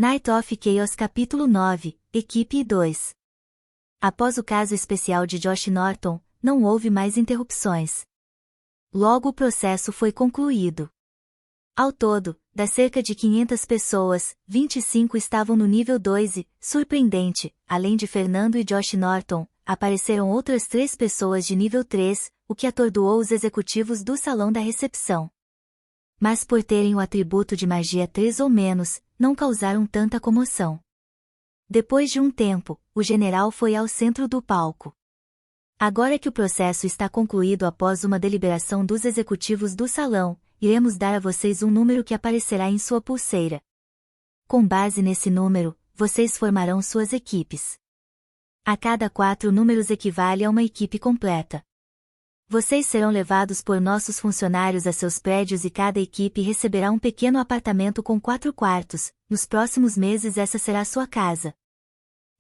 Night of Chaos Capítulo 9, Equipe 2. Após o caso especial de Josh Norton, não houve mais interrupções. Logo o processo foi concluído. Ao todo, das cerca de 500 pessoas, 25 estavam no nível 2 e, surpreendente, além de Fernando e Josh Norton, apareceram outras 3 pessoas de nível 3, o que atordoou os executivos do salão da recepção. Mas por terem o atributo de magia 3 ou menos, não causaram tanta comoção. Depois de um tempo, o general foi ao centro do palco. Agora que o processo está concluído após uma deliberação dos executivos do salão, iremos dar a vocês um número que aparecerá em sua pulseira. Com base nesse número, vocês formarão suas equipes. A cada 4 números equivale a uma equipe completa. Vocês serão levados por nossos funcionários a seus prédios e cada equipe receberá um pequeno apartamento com 4 quartos, nos próximos meses essa será sua casa.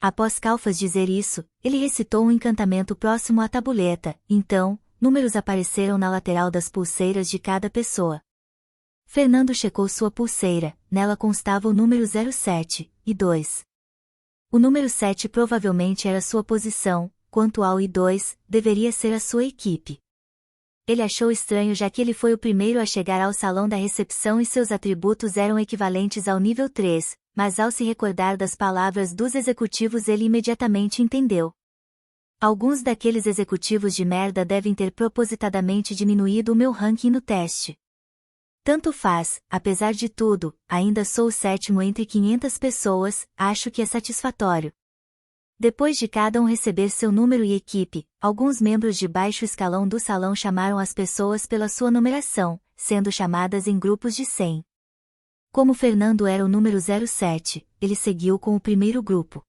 Após Calfas dizer isso, ele recitou um encantamento próximo à tabuleta, então, números apareceram na lateral das pulseiras de cada pessoa. Fernando checou sua pulseira, nela constava o número 07, e 2. O número 7 provavelmente era sua posição, quanto ao I2, deveria ser a sua equipe. Ele achou estranho já que ele foi o primeiro a chegar ao salão da recepção e seus atributos eram equivalentes ao nível 3, mas ao se recordar das palavras dos executivos ele imediatamente entendeu. Alguns daqueles executivos de merda devem ter propositadamente diminuído o meu ranking no teste. Tanto faz, apesar de tudo, ainda sou o 7º entre 500 pessoas, acho que é satisfatório. Depois de cada um receber seu número e equipe, alguns membros de baixo escalão do salão chamaram as pessoas pela sua numeração, sendo chamadas em grupos de 100. Como Fernando era o número 07, ele seguiu com o primeiro grupo.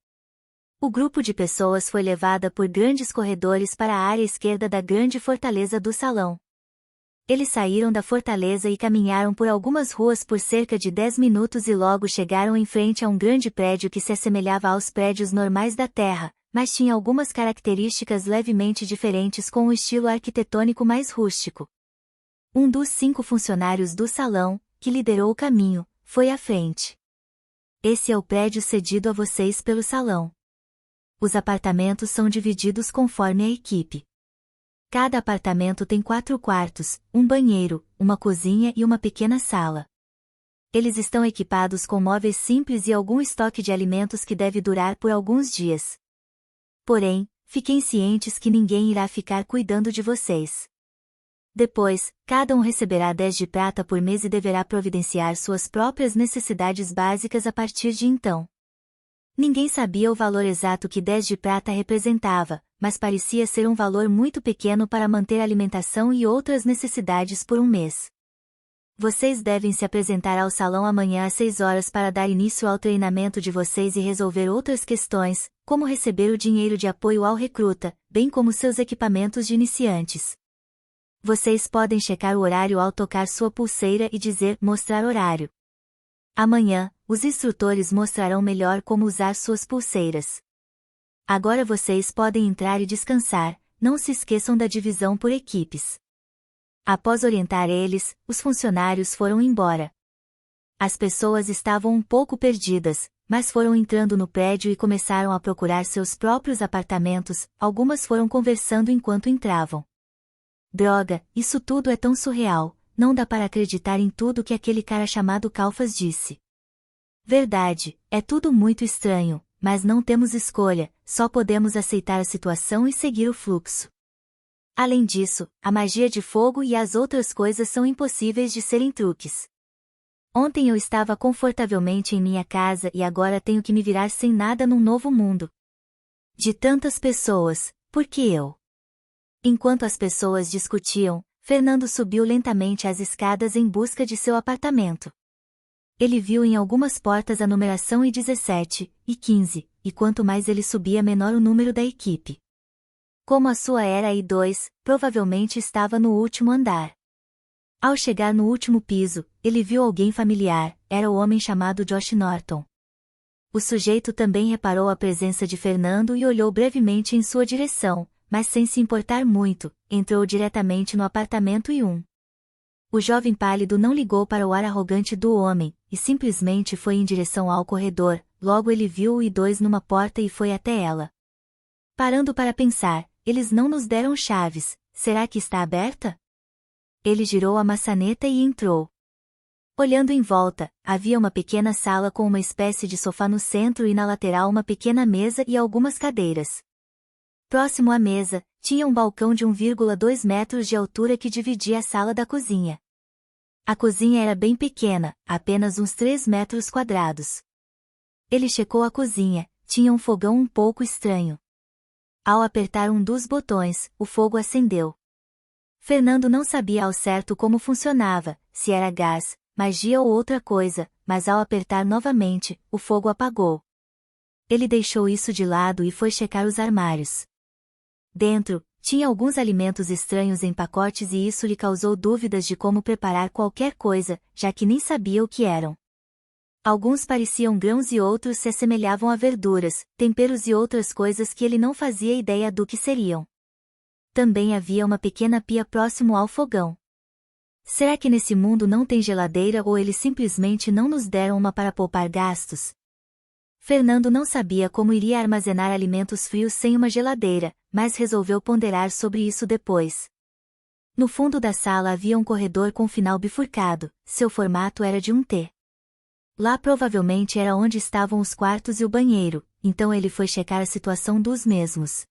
O grupo de pessoas foi levada por grandes corredores para a área esquerda da grande fortaleza do salão. Eles saíram da fortaleza e caminharam por algumas ruas por cerca de 10 minutos e logo chegaram em frente a um grande prédio que se assemelhava aos prédios normais da Terra, mas tinha algumas características levemente diferentes com um estilo arquitetônico mais rústico. Um dos 5 funcionários do salão, que liderou o caminho, foi à frente. Esse é o prédio cedido a vocês pelo salão. Os apartamentos são divididos conforme a equipe. Cada apartamento tem 4 quartos, um banheiro, uma cozinha e uma pequena sala. Eles estão equipados com móveis simples e algum estoque de alimentos que deve durar por alguns dias. Porém, fiquem cientes que ninguém irá ficar cuidando de vocês. Depois, cada um receberá 10 de prata por mês e deverá providenciar suas próprias necessidades básicas a partir de então. Ninguém sabia o valor exato que 10 de prata representava, mas parecia ser um valor muito pequeno para manter a alimentação e outras necessidades por um mês. Vocês devem se apresentar ao salão amanhã às 6 horas para dar início ao treinamento de vocês e resolver outras questões, como receber o dinheiro de apoio ao recruta, bem como seus equipamentos de iniciantes. Vocês podem checar o horário ao tocar sua pulseira e dizer "mostrar horário". Amanhã, os instrutores mostrarão melhor como usar suas pulseiras. Agora vocês podem entrar e descansar, não se esqueçam da divisão por equipes. Após orientar eles, os funcionários foram embora. As pessoas estavam um pouco perdidas, mas foram entrando no prédio e começaram a procurar seus próprios apartamentos, algumas foram conversando enquanto entravam. Droga, isso tudo é tão surreal, não dá para acreditar em tudo que aquele cara chamado Calfas disse. Verdade, é tudo muito estranho, mas não temos escolha, só podemos aceitar a situação e seguir o fluxo. Além disso, a magia de fogo e as outras coisas são impossíveis de serem truques. Ontem eu estava confortavelmente em minha casa e agora tenho que me virar sem nada num novo mundo. De tantas pessoas, por que eu? Enquanto as pessoas discutiam, Fernando subiu lentamente as escadas em busca de seu apartamento. Ele viu em algumas portas a numeração I17, e 15, e quanto mais ele subia menor o número da equipe. Como a sua era I2, provavelmente estava no último andar. Ao chegar no último piso, ele viu alguém familiar, era o homem chamado Josh Norton. O sujeito também reparou a presença de Fernando e olhou brevemente em sua direção, mas sem se importar muito, entrou diretamente no apartamento I1. O jovem pálido não ligou para o ar arrogante do homem, e simplesmente foi em direção ao corredor. Logo ele viu o I-2 numa porta e foi até ela. Parando para pensar, eles não nos deram chaves, será que está aberta? Ele girou a maçaneta e entrou. Olhando em volta, havia uma pequena sala com uma espécie de sofá no centro e na lateral uma pequena mesa e algumas cadeiras. Próximo à mesa, tinha um balcão de 1,2 metros de altura que dividia a sala da cozinha. A cozinha era bem pequena, apenas uns 3 metros quadrados. Ele checou a cozinha, tinha um fogão um pouco estranho. Ao apertar um dos botões, o fogo acendeu. Fernando não sabia ao certo como funcionava, se era gás, magia ou outra coisa, mas ao apertar novamente, o fogo apagou. Ele deixou isso de lado e foi checar os armários. Dentro, tinha alguns alimentos estranhos em pacotes e isso lhe causou dúvidas de como preparar qualquer coisa, já que nem sabia o que eram. Alguns pareciam grãos e outros se assemelhavam a verduras, temperos e outras coisas que ele não fazia ideia do que seriam. Também havia uma pequena pia próximo ao fogão. Será que nesse mundo não tem geladeira ou eles simplesmente não nos deram uma para poupar gastos? Fernando não sabia como iria armazenar alimentos frios sem uma geladeira, mas resolveu ponderar sobre isso depois. No fundo da sala havia um corredor com final bifurcado, seu formato era de um T. Lá provavelmente era onde estavam os quartos e o banheiro, então ele foi checar a situação dos mesmos.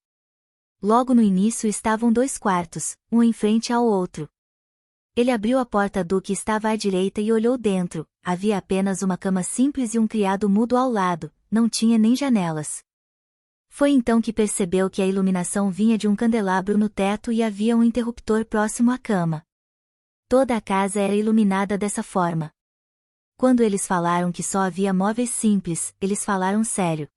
Logo no início estavam 2 quartos, um em frente ao outro. Ele abriu a porta do que estava à direita e olhou dentro, havia apenas uma cama simples e um criado mudo ao lado, não tinha nem janelas. Foi então que percebeu que a iluminação vinha de um candelabro no teto e havia um interruptor próximo à cama. Toda a casa era iluminada dessa forma. Quando eles falaram que só havia móveis simples, eles falaram sério.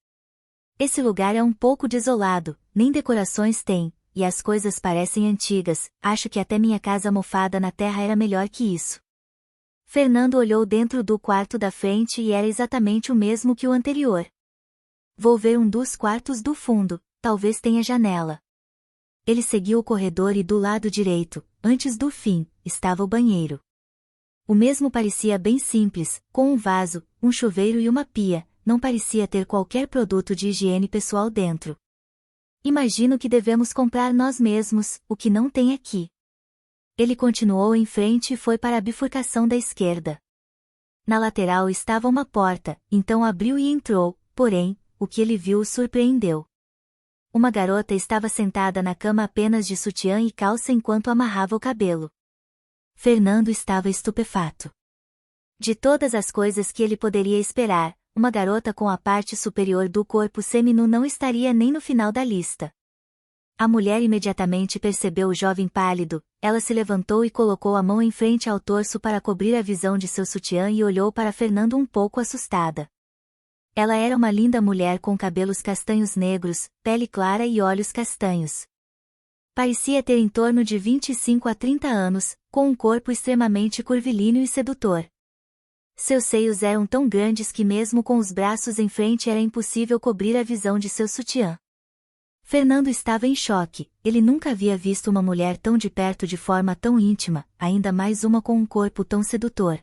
Esse lugar é um pouco desolado, nem decorações tem, e as coisas parecem antigas, acho que até minha casa mofada na terra era melhor que isso. Fernando olhou dentro do quarto da frente e era exatamente o mesmo que o anterior. Vou ver um dos quartos do fundo, talvez tenha janela. Ele seguiu o corredor e do lado direito, antes do fim, estava o banheiro. O mesmo parecia bem simples, com um vaso, um chuveiro e uma pia, não parecia ter qualquer produto de higiene pessoal dentro. Imagino que devemos comprar nós mesmos, o que não tem aqui. Ele continuou em frente e foi para a bifurcação da esquerda. Na lateral estava uma porta, então abriu e entrou, porém, o que ele viu o surpreendeu. Uma garota estava sentada na cama apenas de sutiã e calça enquanto amarrava o cabelo. Fernando estava estupefato. De todas as coisas que ele poderia esperar, uma garota com a parte superior do corpo seminu não estaria nem no final da lista. A mulher imediatamente percebeu o jovem pálido, ela se levantou e colocou a mão em frente ao torso para cobrir a visão de seu sutiã e olhou para Fernando um pouco assustada. Ela era uma linda mulher com cabelos castanhos negros, pele clara e olhos castanhos. Parecia ter em torno de 25 a 30 anos, com um corpo extremamente curvilíneo e sedutor. Seus seios eram tão grandes que mesmo com os braços em frente era impossível cobrir a visão de seu sutiã. Fernando estava em choque, ele nunca havia visto uma mulher tão de perto de forma tão íntima, ainda mais uma com um corpo tão sedutor.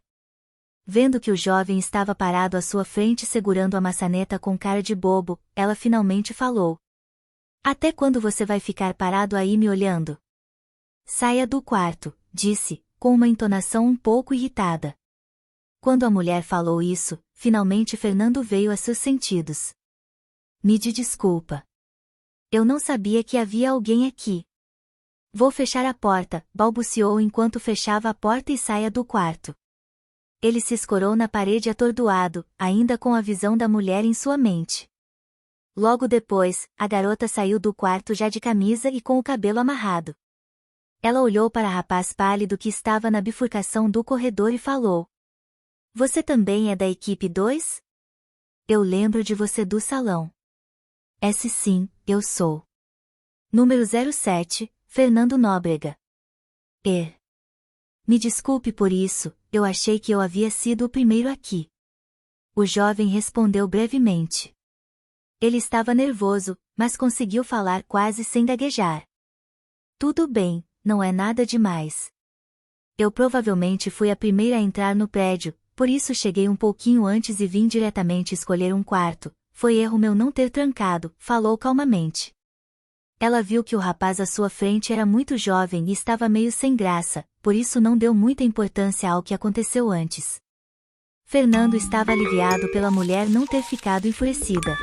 Vendo que o jovem estava parado à sua frente segurando a maçaneta com cara de bobo, ela finalmente falou. Até quando você vai ficar parado aí me olhando? Saia do quarto, disse, com uma entonação um pouco irritada. Quando a mulher falou isso, finalmente Fernando veio a seus sentidos. Me desculpa. Eu não sabia que havia alguém aqui. Vou fechar a porta, balbuciou enquanto fechava a porta e saia do quarto. Ele se escorou na parede atordoado, ainda com a visão da mulher em sua mente. Logo depois, a garota saiu do quarto já de camisa e com o cabelo amarrado. Ela olhou para o rapaz pálido que estava na bifurcação do corredor e falou. Você também é da equipe 2? Eu lembro de você do salão. Sim, eu sou. Número 07, Fernando Nóbrega. Me desculpe por isso, eu achei que eu havia sido o primeiro aqui. O jovem respondeu brevemente. Ele estava nervoso, mas conseguiu falar quase sem gaguejar. Tudo bem, não é nada demais. Eu provavelmente fui a primeira a entrar no prédio, por isso cheguei um pouquinho antes e vim diretamente escolher um quarto. Foi erro meu não ter trancado, falou calmamente. Ela viu que o rapaz à sua frente era muito jovem e estava meio sem graça, por isso não deu muita importância ao que aconteceu antes. Fernando estava aliviado pela mulher não ter ficado enfurecida.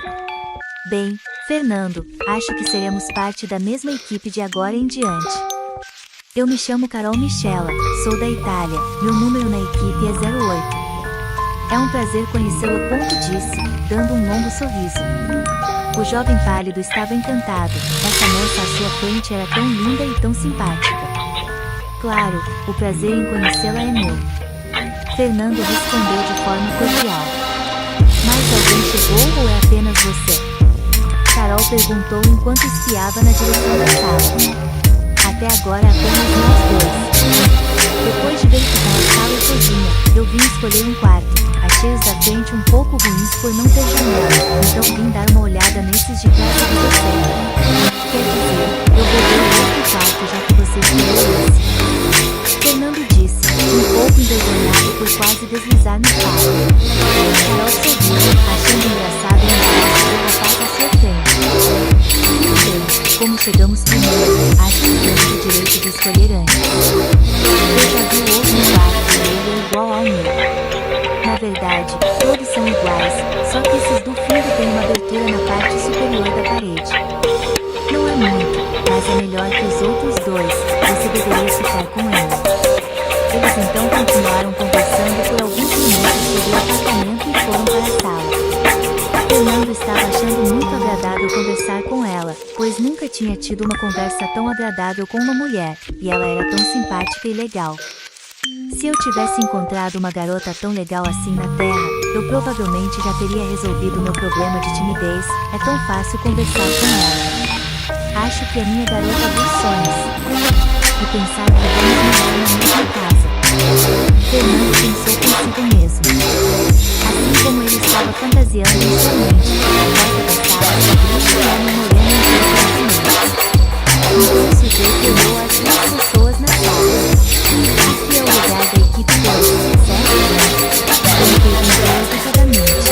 Bem, Fernando, acho que seremos parte da mesma equipe de agora em diante. Eu me chamo Carol Michela, sou da Itália, meu número na equipe é 08. É um prazer conhecê-lo, disse, dando um longo sorriso. O jovem pálido estava encantado, essa moça à sua frente era tão linda e tão simpática. Claro, o prazer em conhecê-la é meu. Fernando respondeu de forma cordial. Mas alguém chegou ou é apenas você? Carol perguntou enquanto espiava na direção da sala. Até agora apenas nós dois. Depois de verificar a sala e cozinha, eu vim escolher um quarto. Achei os da frente um pouco ruins por não ter janela, então vim dar uma olhada nesses de casa de você. Quer dizer, eu vou ver o outro quarto já que você escolheu esse. Fernando disse, um pouco envergonhado por quase deslizar no carro. Carol sorriu, achando engraçado o negócio do rapaz à sua frente. Bem, como chegamos primeiro, acho que temos o direito de escolher antes. Eu já vi o outro quarto e ele é igual ao meu. Na verdade, todos são iguais, só que esses do fundo têm uma abertura na parte superior da parede. Não é muito, mas é melhor que os outros dois, você deveria ficar com ela. Eles então continuaram conversando por alguns minutos sobre o apartamento e foram para a sala. Fernando estava achando muito agradável conversar com ela, pois nunca tinha tido uma conversa tão agradável com uma mulher, e ela era tão simpática e legal. Se eu tivesse encontrado uma garota tão legal assim na Terra, eu provavelmente já teria resolvido meu problema de timidez, é tão fácil conversar com ela. Acho que é minha garota dos sonhos. E pensar que vamos morar na mesma casa. Fernando pensou consigo mesmo. Assim como ele estava fantasiando inicialmente, a porta da sala se abriu e um homem moreno entrou com então o sujeito olhou as duas pessoas na sala. Aqui é o lugar da equipe 2, certo? Ele perguntou educadamente.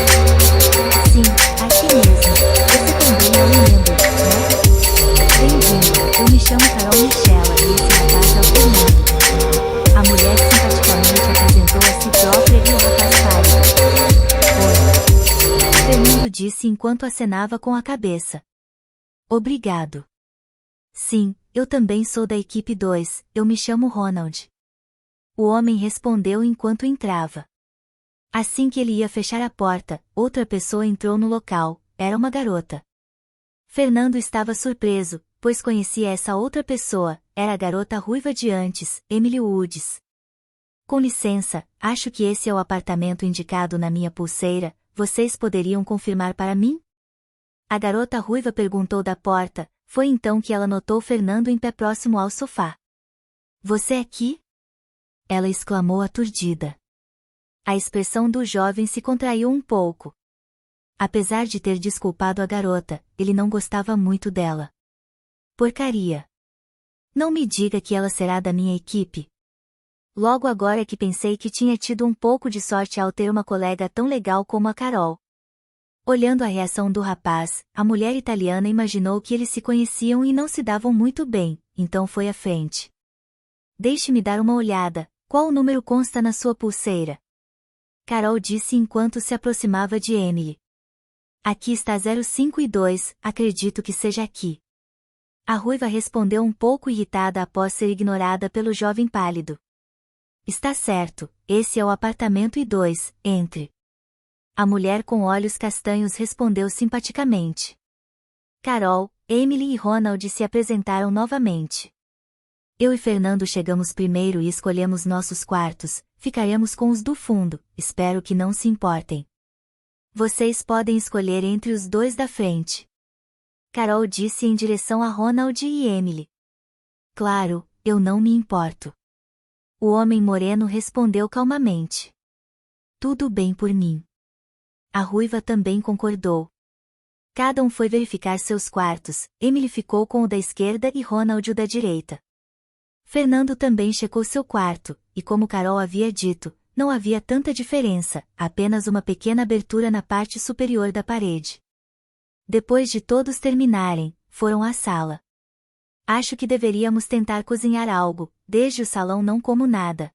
Sim, aqui mesmo. Você também é um membro, né? Bem-vindo, eu me chamo Carol Michela e esse rapaz é o Fernando. A mulher simpaticamente apresentou a si própria e o rapaz pálido. Oi. Fernando disse enquanto acenava com a cabeça. Obrigado. Sim, eu também sou da equipe 2, eu me chamo Ronald. O homem respondeu enquanto entrava. Assim que ele ia fechar a porta, outra pessoa entrou no local, era uma garota. Fernando estava surpreso, pois conhecia essa outra pessoa, era a garota ruiva de antes, Emily Woods. Com licença, acho que esse é o apartamento indicado na minha pulseira, vocês poderiam confirmar para mim? A garota ruiva perguntou da porta, foi então que ela notou Fernando em pé próximo ao sofá. Você aqui? Ela exclamou aturdida. A expressão do jovem se contraiu um pouco. Apesar de ter desculpado a garota, ele não gostava muito dela. Porcaria! Não me diga que ela será da minha equipe. Logo agora que pensei que tinha tido um pouco de sorte ao ter uma colega tão legal como a Carol. Olhando a reação do rapaz, a mulher italiana imaginou que eles se conheciam e não se davam muito bem, então foi à frente. Deixe-me dar uma olhada, qual número consta na sua pulseira? Carol disse enquanto se aproximava de Emily. Aqui está 052, acredito que seja aqui. A ruiva respondeu um pouco irritada após ser ignorada pelo jovem pálido. Está certo, esse é o apartamento I2, entre. A mulher com olhos castanhos respondeu simpaticamente. Carol, Emily e Ronald se apresentaram novamente. Eu e Fernando chegamos primeiro e escolhemos nossos quartos, ficaremos com os do fundo, espero que não se importem. Vocês podem escolher entre os dois da frente. Carol disse em direção a Ronald e Emily. Claro, eu não me importo. O homem moreno respondeu calmamente. Tudo bem por mim. A ruiva também concordou. Cada um foi verificar seus quartos, Emily ficou com o da esquerda e Ronald o da direita. Fernando também checou seu quarto, e como Carol havia dito, não havia tanta diferença, apenas uma pequena abertura na parte superior da parede. Depois de todos terminarem, foram à sala. Acho que deveríamos tentar cozinhar algo, desde o salão não como nada.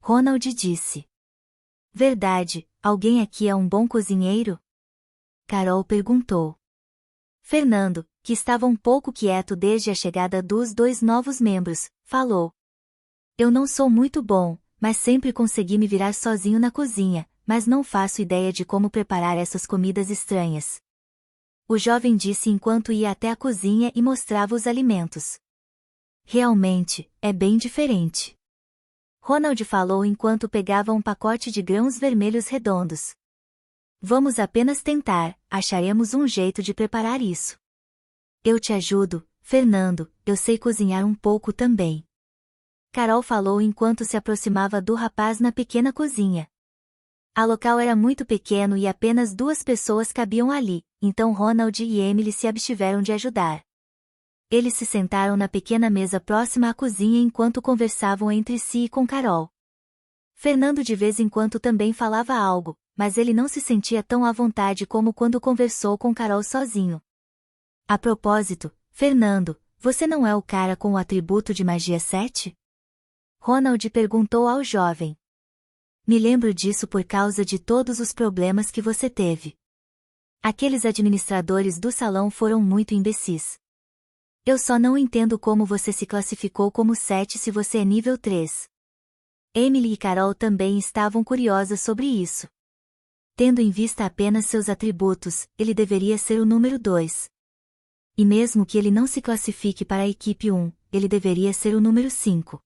Ronald disse. Verdade, alguém aqui é um bom cozinheiro? Carol perguntou. Fernando, que estava um pouco quieto desde a chegada dos 2 novos membros, falou. Eu não sou muito bom, mas sempre consegui me virar sozinho na cozinha, mas não faço ideia de como preparar essas comidas estranhas. O jovem disse enquanto ia até a cozinha e mostrava os alimentos. Realmente, é bem diferente. Ronald falou enquanto pegava um pacote de grãos vermelhos redondos. Vamos apenas tentar, acharemos um jeito de preparar isso. Eu te ajudo, Fernando, eu sei cozinhar um pouco também. Carol falou enquanto se aproximava do rapaz na pequena cozinha. O local era muito pequeno e apenas 2 pessoas cabiam ali, então Ronald e Emily se abstiveram de ajudar. Eles se sentaram na pequena mesa próxima à cozinha enquanto conversavam entre si e com Carol. Fernando de vez em quando também falava algo, mas ele não se sentia tão à vontade como quando conversou com Carol sozinho. A propósito, Fernando, você não é o cara com o atributo de magia 7? Ronald perguntou ao jovem. Me lembro disso por causa de todos os problemas que você teve. Aqueles administradores do salão foram muito imbecis. Eu só não entendo como você se classificou como 7 se você é nível 3. Emily e Carol também estavam curiosas sobre isso. Tendo em vista apenas seus atributos, ele deveria ser o número 2. E mesmo que ele não se classifique para a equipe 1, ele deveria ser o número 5.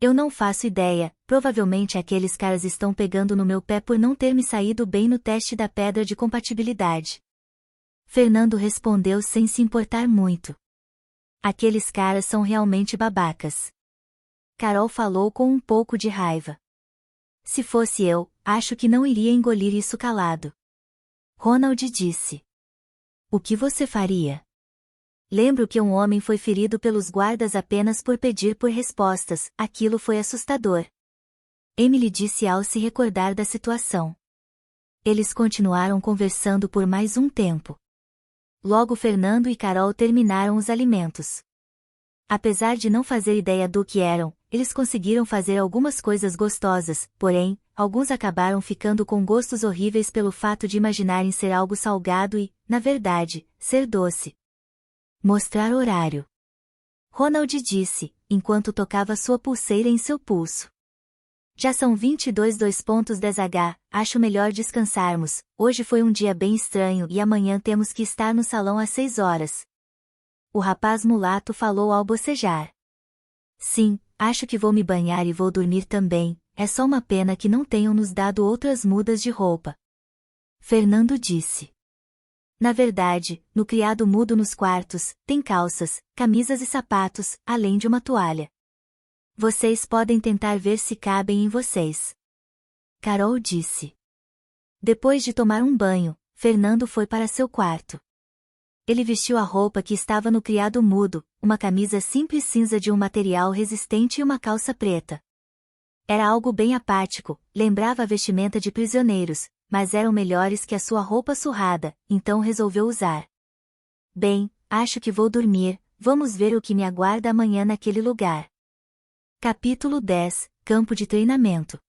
Eu não faço ideia, provavelmente aqueles caras estão pegando no meu pé por não ter me saído bem no teste da pedra de compatibilidade. Fernando respondeu sem se importar muito. Aqueles caras são realmente babacas. Carol falou com um pouco de raiva. Se fosse eu, acho que não iria engolir isso calado. Ronald disse. O que você faria? Lembro que um homem foi ferido pelos guardas apenas por pedir por respostas, aquilo foi assustador. Emily disse ao se recordar da situação. Eles continuaram conversando por mais um tempo. Logo Fernando e Carol terminaram os alimentos. Apesar de não fazer ideia do que eram, eles conseguiram fazer algumas coisas gostosas, porém, alguns acabaram ficando com gostos horríveis pelo fato de imaginarem ser algo salgado e, na verdade, ser doce. Mostrar horário. Ronald disse, enquanto tocava sua pulseira em seu pulso. Já são 22:10h, acho melhor descansarmos, hoje foi um dia bem estranho e amanhã temos que estar no salão às 6 horas. O rapaz mulato falou ao bocejar. Sim, acho que vou me banhar e vou dormir também, é só uma pena que não tenham nos dado outras mudas de roupa. Fernando disse. Na verdade, no criado mudo nos quartos, tem calças, camisas e sapatos, além de uma toalha. Vocês podem tentar ver se cabem em vocês. Carol disse. Depois de tomar um banho, Fernando foi para seu quarto. Ele vestiu a roupa que estava no criado mudo, uma camisa simples cinza de um material resistente e uma calça preta. Era algo bem apático, lembrava a vestimenta de prisioneiros, mas eram melhores que a sua roupa surrada, então resolveu usar. Bem, acho que vou dormir, vamos ver o que me aguarda amanhã naquele lugar. Capítulo 10 – Campo de treinamento.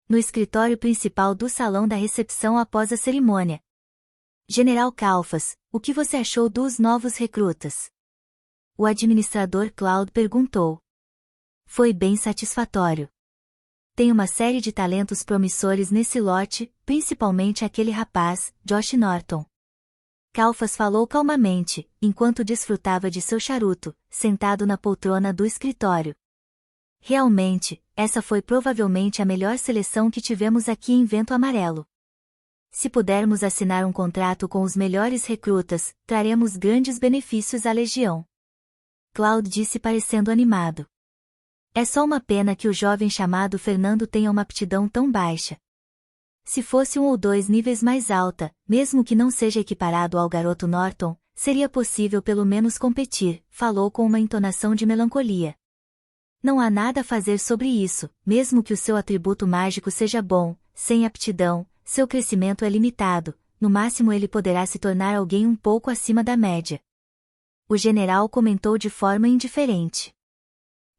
No escritório principal do salão da recepção após a cerimônia. General Kalfas, o que você achou dos novos recrutas? O administrador Cloud perguntou. Foi bem satisfatório. Tem uma série de talentos promissores nesse lote, principalmente aquele rapaz, Josh Norton. Kalfas falou calmamente, enquanto desfrutava de seu charuto, sentado na poltrona do escritório. Realmente, essa foi provavelmente a melhor seleção que tivemos aqui em Vento Amarelo. Se pudermos assinar um contrato com os melhores recrutas, traremos grandes benefícios à Legião. Cloud disse parecendo animado. É só uma pena que o jovem chamado Fernando tenha uma aptidão tão baixa. Se fosse 1 ou 2 níveis mais alta, mesmo que não seja equiparado ao garoto Norton, seria possível pelo menos competir, falou com uma entonação de melancolia. Não há nada a fazer sobre isso, mesmo que o seu atributo mágico seja bom, sem aptidão, seu crescimento é limitado, no máximo ele poderá se tornar alguém um pouco acima da média. O general comentou de forma indiferente.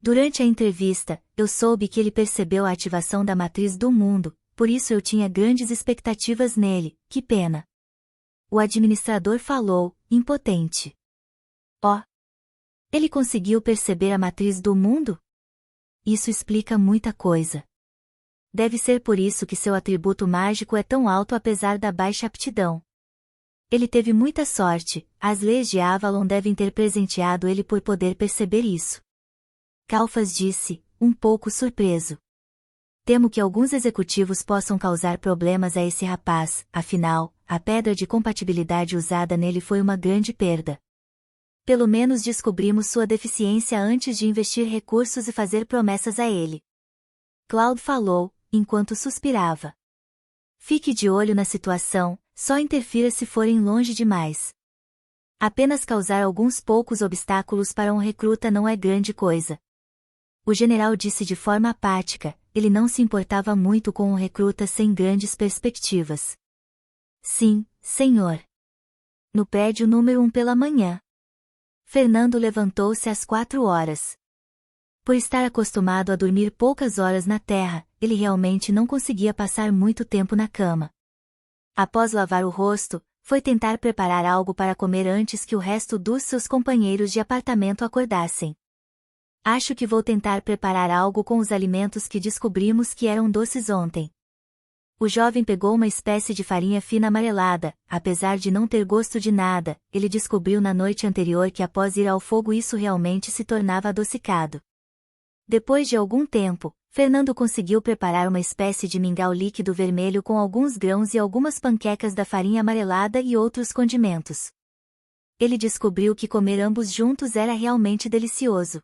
Durante a entrevista, eu soube que ele percebeu a ativação da matriz do mundo, por isso eu tinha grandes expectativas nele, que pena. O administrador falou, impotente. Oh! Ele conseguiu perceber a matriz do mundo? Isso explica muita coisa. Deve ser por isso que seu atributo mágico é tão alto apesar da baixa aptidão. Ele teve muita sorte, as leis de Avalon devem ter presenteado ele por poder perceber isso. Kalfas disse, um pouco surpreso. Temo que alguns executivos possam causar problemas a esse rapaz, afinal, a pedra de compatibilidade usada nele foi uma grande perda. Pelo menos descobrimos sua deficiência antes de investir recursos e fazer promessas a ele. Cloud falou, enquanto suspirava. Fique de olho na situação, só interfira se forem longe demais. Apenas causar alguns poucos obstáculos para um recruta não é grande coisa. O general disse de forma apática, ele não se importava muito com um recruta sem grandes perspectivas. Sim, senhor. No prédio número 1 pela manhã. Fernando levantou-se às 4 horas. Por estar acostumado a dormir poucas horas na terra, ele realmente não conseguia passar muito tempo na cama. Após lavar o rosto, foi tentar preparar algo para comer antes que o resto dos seus companheiros de apartamento acordassem. Acho que vou tentar preparar algo com os alimentos que descobrimos que eram doces ontem. O jovem pegou uma espécie de farinha fina amarelada, apesar de não ter gosto de nada, ele descobriu na noite anterior que após ir ao fogo isso realmente se tornava adocicado. Depois de algum tempo, Fernando conseguiu preparar uma espécie de mingau líquido vermelho com alguns grãos e algumas panquecas da farinha amarelada e outros condimentos. Ele descobriu que comer ambos juntos era realmente delicioso.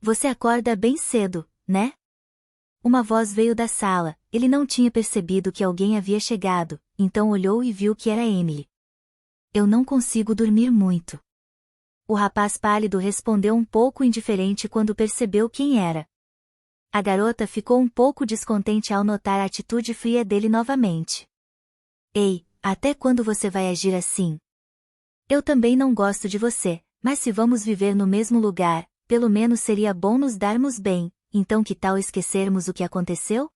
Você acorda bem cedo, né? Uma voz veio da sala, ele não tinha percebido que alguém havia chegado, então olhou e viu que era Emily. Eu não consigo dormir muito. O rapaz pálido respondeu um pouco indiferente quando percebeu quem era. A garota ficou um pouco descontente ao notar a atitude fria dele novamente. Ei, até quando você vai agir assim? Eu também não gosto de você, mas se vamos viver no mesmo lugar, pelo menos seria bom nos darmos bem, então que tal esquecermos o que aconteceu?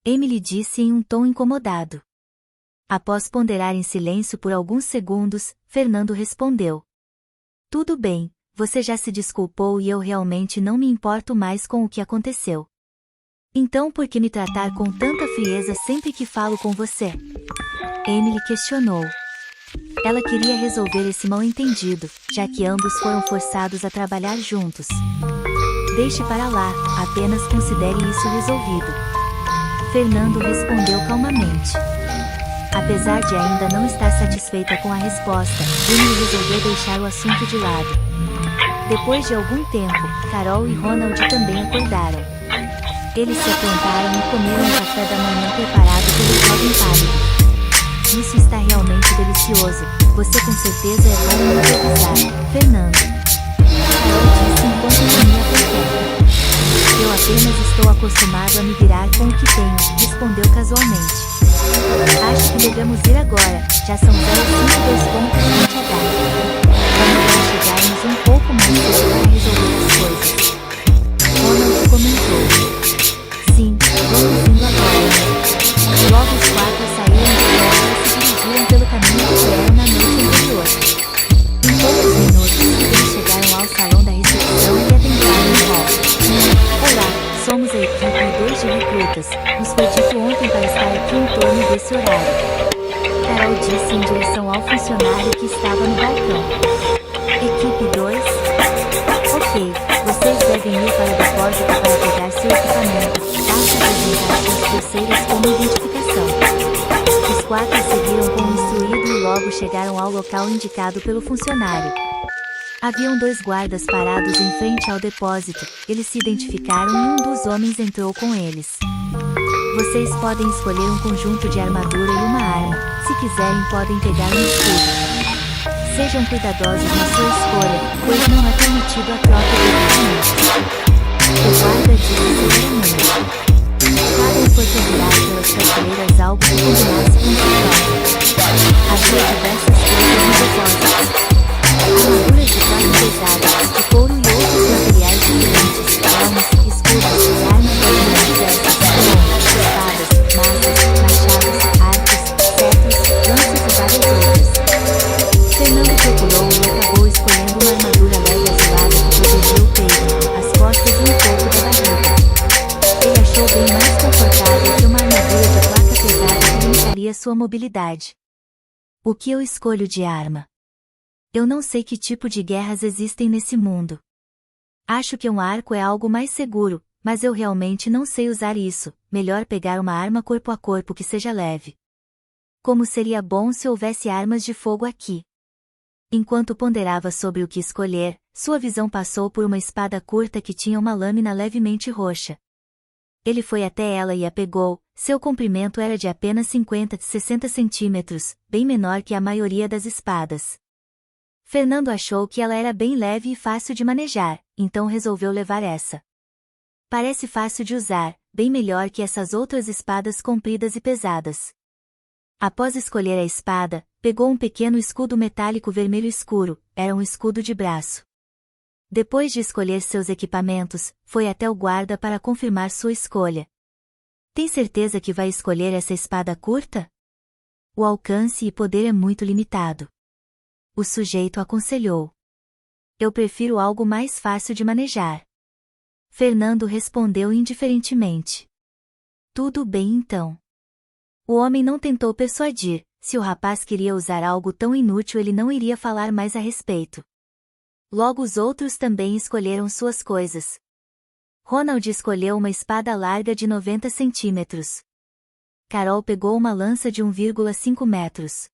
Emily disse em um tom incomodado. Após ponderar em silêncio por alguns segundos, Fernando respondeu. Tudo bem, você já se desculpou e eu realmente não me importo mais com o que aconteceu. Então por que me tratar com tanta frieza sempre que falo com você? Emily questionou. Ela queria resolver esse mal-entendido, já que ambos foram forçados a trabalhar juntos. Deixe para lá, apenas considere isso resolvido. Fernando respondeu calmamente. Apesar de ainda não estar satisfeita com a resposta, Emily resolveu deixar o assunto de lado. Depois de algum tempo, Carol e Ronald também acordaram. Eles se aprontaram e comeram o café da manhã preparado pelo jovem pálido. Isso está realmente delicioso, você com certeza é bom em improvisar, Fernando. Carol disse enquanto comia a panqueca. Eu apenas estou acostumado a me virar com o que tenho, respondeu casualmente. Acho que devemos ir agora, já são 052 Vamos chegarmos um pouco mais cedo para resolver as coisas. Ronald comentou. Sim, vamos indo agora. Logo os 4 saíram de casa e se dirigiram pelo caminho que vieram na noite anterior. Em poucos minutos, eles chegaram ao salão da recepção e adentraram no hall. Olá, somos a equipe 2 de recrutas, nos foi dito ontem para estar aqui em torno desse horário. Carol disse em direção ao funcionário que estava no balcão. Equipe 2? Ok, vocês devem ir para o depósito para pegar seu equipamento, basta apresentar suas pulseiras como identificação. Os 4 seguiram como instruído e logo chegaram ao local indicado pelo funcionário. Haviam 2 guardas parados em frente ao depósito, eles se identificaram e um dos homens entrou com eles. Vocês podem escolher um conjunto de armadura e uma arma, se quiserem podem pegar um escudo. Sejam cuidadosos na sua escolha, pois não é permitido a troca de equipamentos. O guarda disse severamente. Cada um foi procurar pelas prateleiras algo que combinasse com seu próprio. Havia diversas coisas no depósito. Armaduras de carne pesada, de couro e outros materiais diferentes, armas, escudos, armas mais diversas, bombas, espadas, maças, machados, arcos, cetros, lanças e várias outras. Fernando procurou e acabou escolhendo uma armadura leve azulada que protegia o peito, as costas e um pouco da barriga. Ele achou bem mais confortável que uma armadura de placa pesada que limitaria sua mobilidade. O que eu escolho de arma? Eu não sei que tipo de guerras existem nesse mundo. Acho que um arco é algo mais seguro, mas eu realmente não sei usar isso. Melhor pegar uma arma corpo a corpo que seja leve. Como seria bom se houvesse armas de fogo aqui. Enquanto ponderava sobre o que escolher, sua visão passou por uma espada curta que tinha uma lâmina levemente roxa. Ele foi até ela e a pegou. Seu comprimento era de apenas 50-60 centímetros, bem menor que a maioria das espadas. Fernando achou que ela era bem leve e fácil de manejar, então resolveu levar essa. Parece fácil de usar, bem melhor que essas outras espadas compridas e pesadas. Após escolher a espada, pegou um pequeno escudo metálico vermelho escuro, era um escudo de braço. Depois de escolher seus equipamentos, foi até o guarda para confirmar sua escolha. Tem certeza que vai escolher essa espada curta? O alcance e poder é muito limitado. O sujeito aconselhou. Eu prefiro algo mais fácil de manejar. Fernando respondeu indiferentemente. Tudo bem então. O homem não tentou persuadir, se o rapaz queria usar algo tão inútil ele não iria falar mais a respeito. Logo os outros também escolheram suas coisas. Ronald escolheu uma espada larga de 90 centímetros. Carol pegou uma lança de 1,5 metros.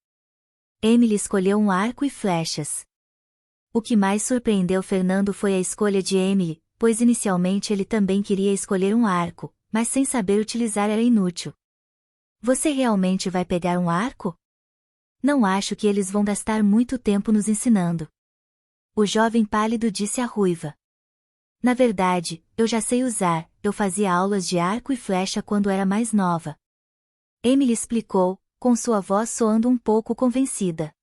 Emily escolheu um arco e flechas. O que mais surpreendeu Fernando foi a escolha de Emily, pois inicialmente ele também queria escolher um arco, mas sem saber utilizar era inútil. Você realmente vai pegar um arco? Não acho que eles vão gastar muito tempo nos ensinando. O jovem pálido disse à ruiva. Na verdade, eu já sei usar, eu fazia aulas de arco e flecha quando era mais nova. Emily explicou, com sua voz soando um pouco convencida.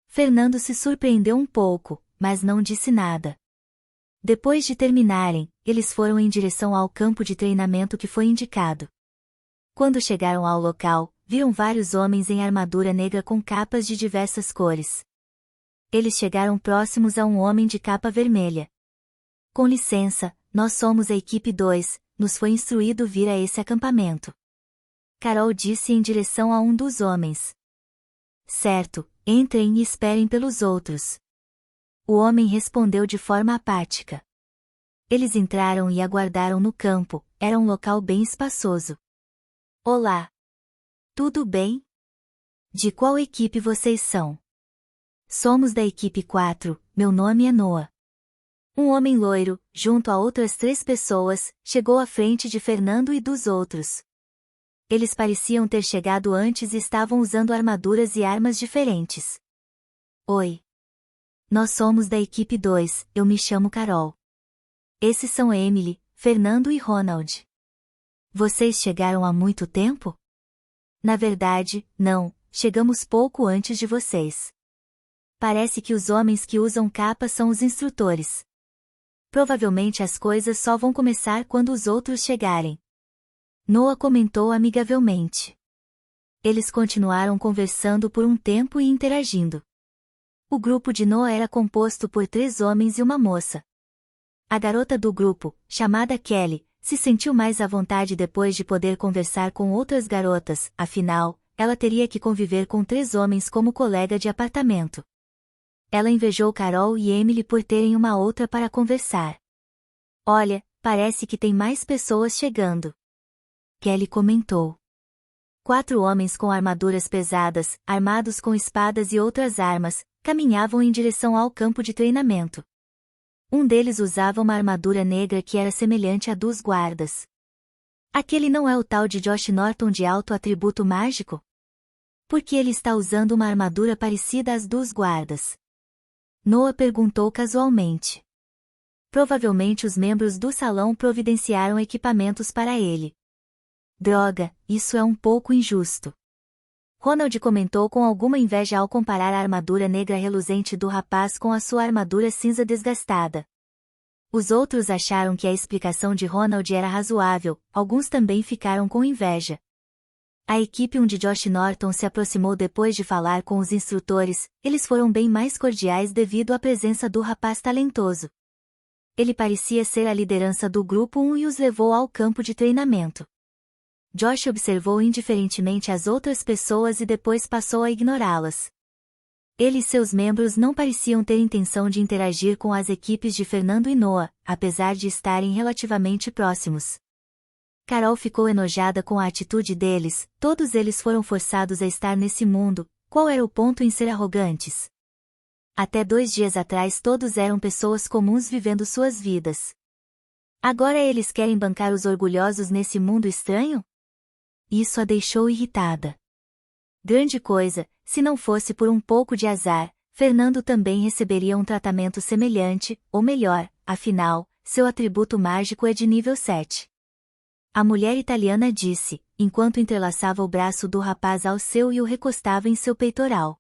Fernando se surpreendeu um pouco, mas não disse nada. Depois de terminarem, eles foram em direção ao campo de treinamento que foi indicado. Quando chegaram ao local, viram vários homens em armadura negra com capas de diversas cores. Eles chegaram próximos a um homem de capa vermelha. Com licença, nós somos a equipe 2, nos foi instruído vir a esse acampamento. Carol disse em direção a um dos homens. Certo, entrem e esperem pelos outros. O homem respondeu de forma apática. Eles entraram e aguardaram no campo, era um local bem espaçoso. Olá. Tudo bem? De qual equipe vocês são? Somos da equipe 4, meu nome é Noah. Um homem loiro, junto a outras 3 pessoas, chegou à frente de Fernando e dos outros. Eles pareciam ter chegado antes e estavam usando armaduras e armas diferentes. Oi. Nós somos da equipe 2, eu me chamo Carol. Esses são Emily, Fernando e Ronald. Vocês chegaram há muito tempo? Na verdade, não, chegamos pouco antes de vocês. Parece que os homens que usam capa são os instrutores. Provavelmente as coisas só vão começar quando os outros chegarem. Noah comentou amigavelmente. Eles continuaram conversando por um tempo e interagindo. O grupo de Noah era composto por 3 homens e uma moça. A garota do grupo, chamada Kelly, se sentiu mais à vontade depois de poder conversar com outras garotas, afinal, ela teria que conviver com 3 homens como colega de apartamento. Ela invejou Carol e Emily por terem uma outra para conversar. Olha, parece que tem mais pessoas chegando. Kelly comentou. 4 homens com armaduras pesadas, armados com espadas e outras armas, caminhavam em direção ao campo de treinamento. Um deles usava uma armadura negra que era semelhante à dos guardas. Aquele não é o tal de Josh Norton de alto atributo mágico? Por que ele está usando uma armadura parecida às dos guardas? Noah perguntou casualmente. Provavelmente os membros do salão providenciaram equipamentos para ele. Droga, isso é um pouco injusto. Ronald comentou com alguma inveja ao comparar a armadura negra reluzente do rapaz com a sua armadura cinza desgastada. Os outros acharam que a explicação de Ronald era razoável, alguns também ficaram com inveja. A equipe onde Josh Norton se aproximou depois de falar com os instrutores, eles foram bem mais cordiais devido à presença do rapaz talentoso. Ele parecia ser a liderança do grupo 1 e os levou ao campo de treinamento. Josh observou indiferentemente as outras pessoas e depois passou a ignorá-las. Ele e seus membros não pareciam ter intenção de interagir com as equipes de Fernando e Noah, apesar de estarem relativamente próximos. Carol ficou enojada com a atitude deles, todos eles foram forçados a estar nesse mundo, qual era o ponto em ser arrogantes? Até 2 dias atrás todos eram pessoas comuns vivendo suas vidas. Agora eles querem bancar os orgulhosos nesse mundo estranho? Isso a deixou irritada. Grande coisa, se não fosse por um pouco de azar, Fernando também receberia um tratamento semelhante, ou melhor, afinal, seu atributo mágico é de nível 7. A mulher italiana disse, enquanto entrelaçava o braço do rapaz ao seu e o recostava em seu peitoral.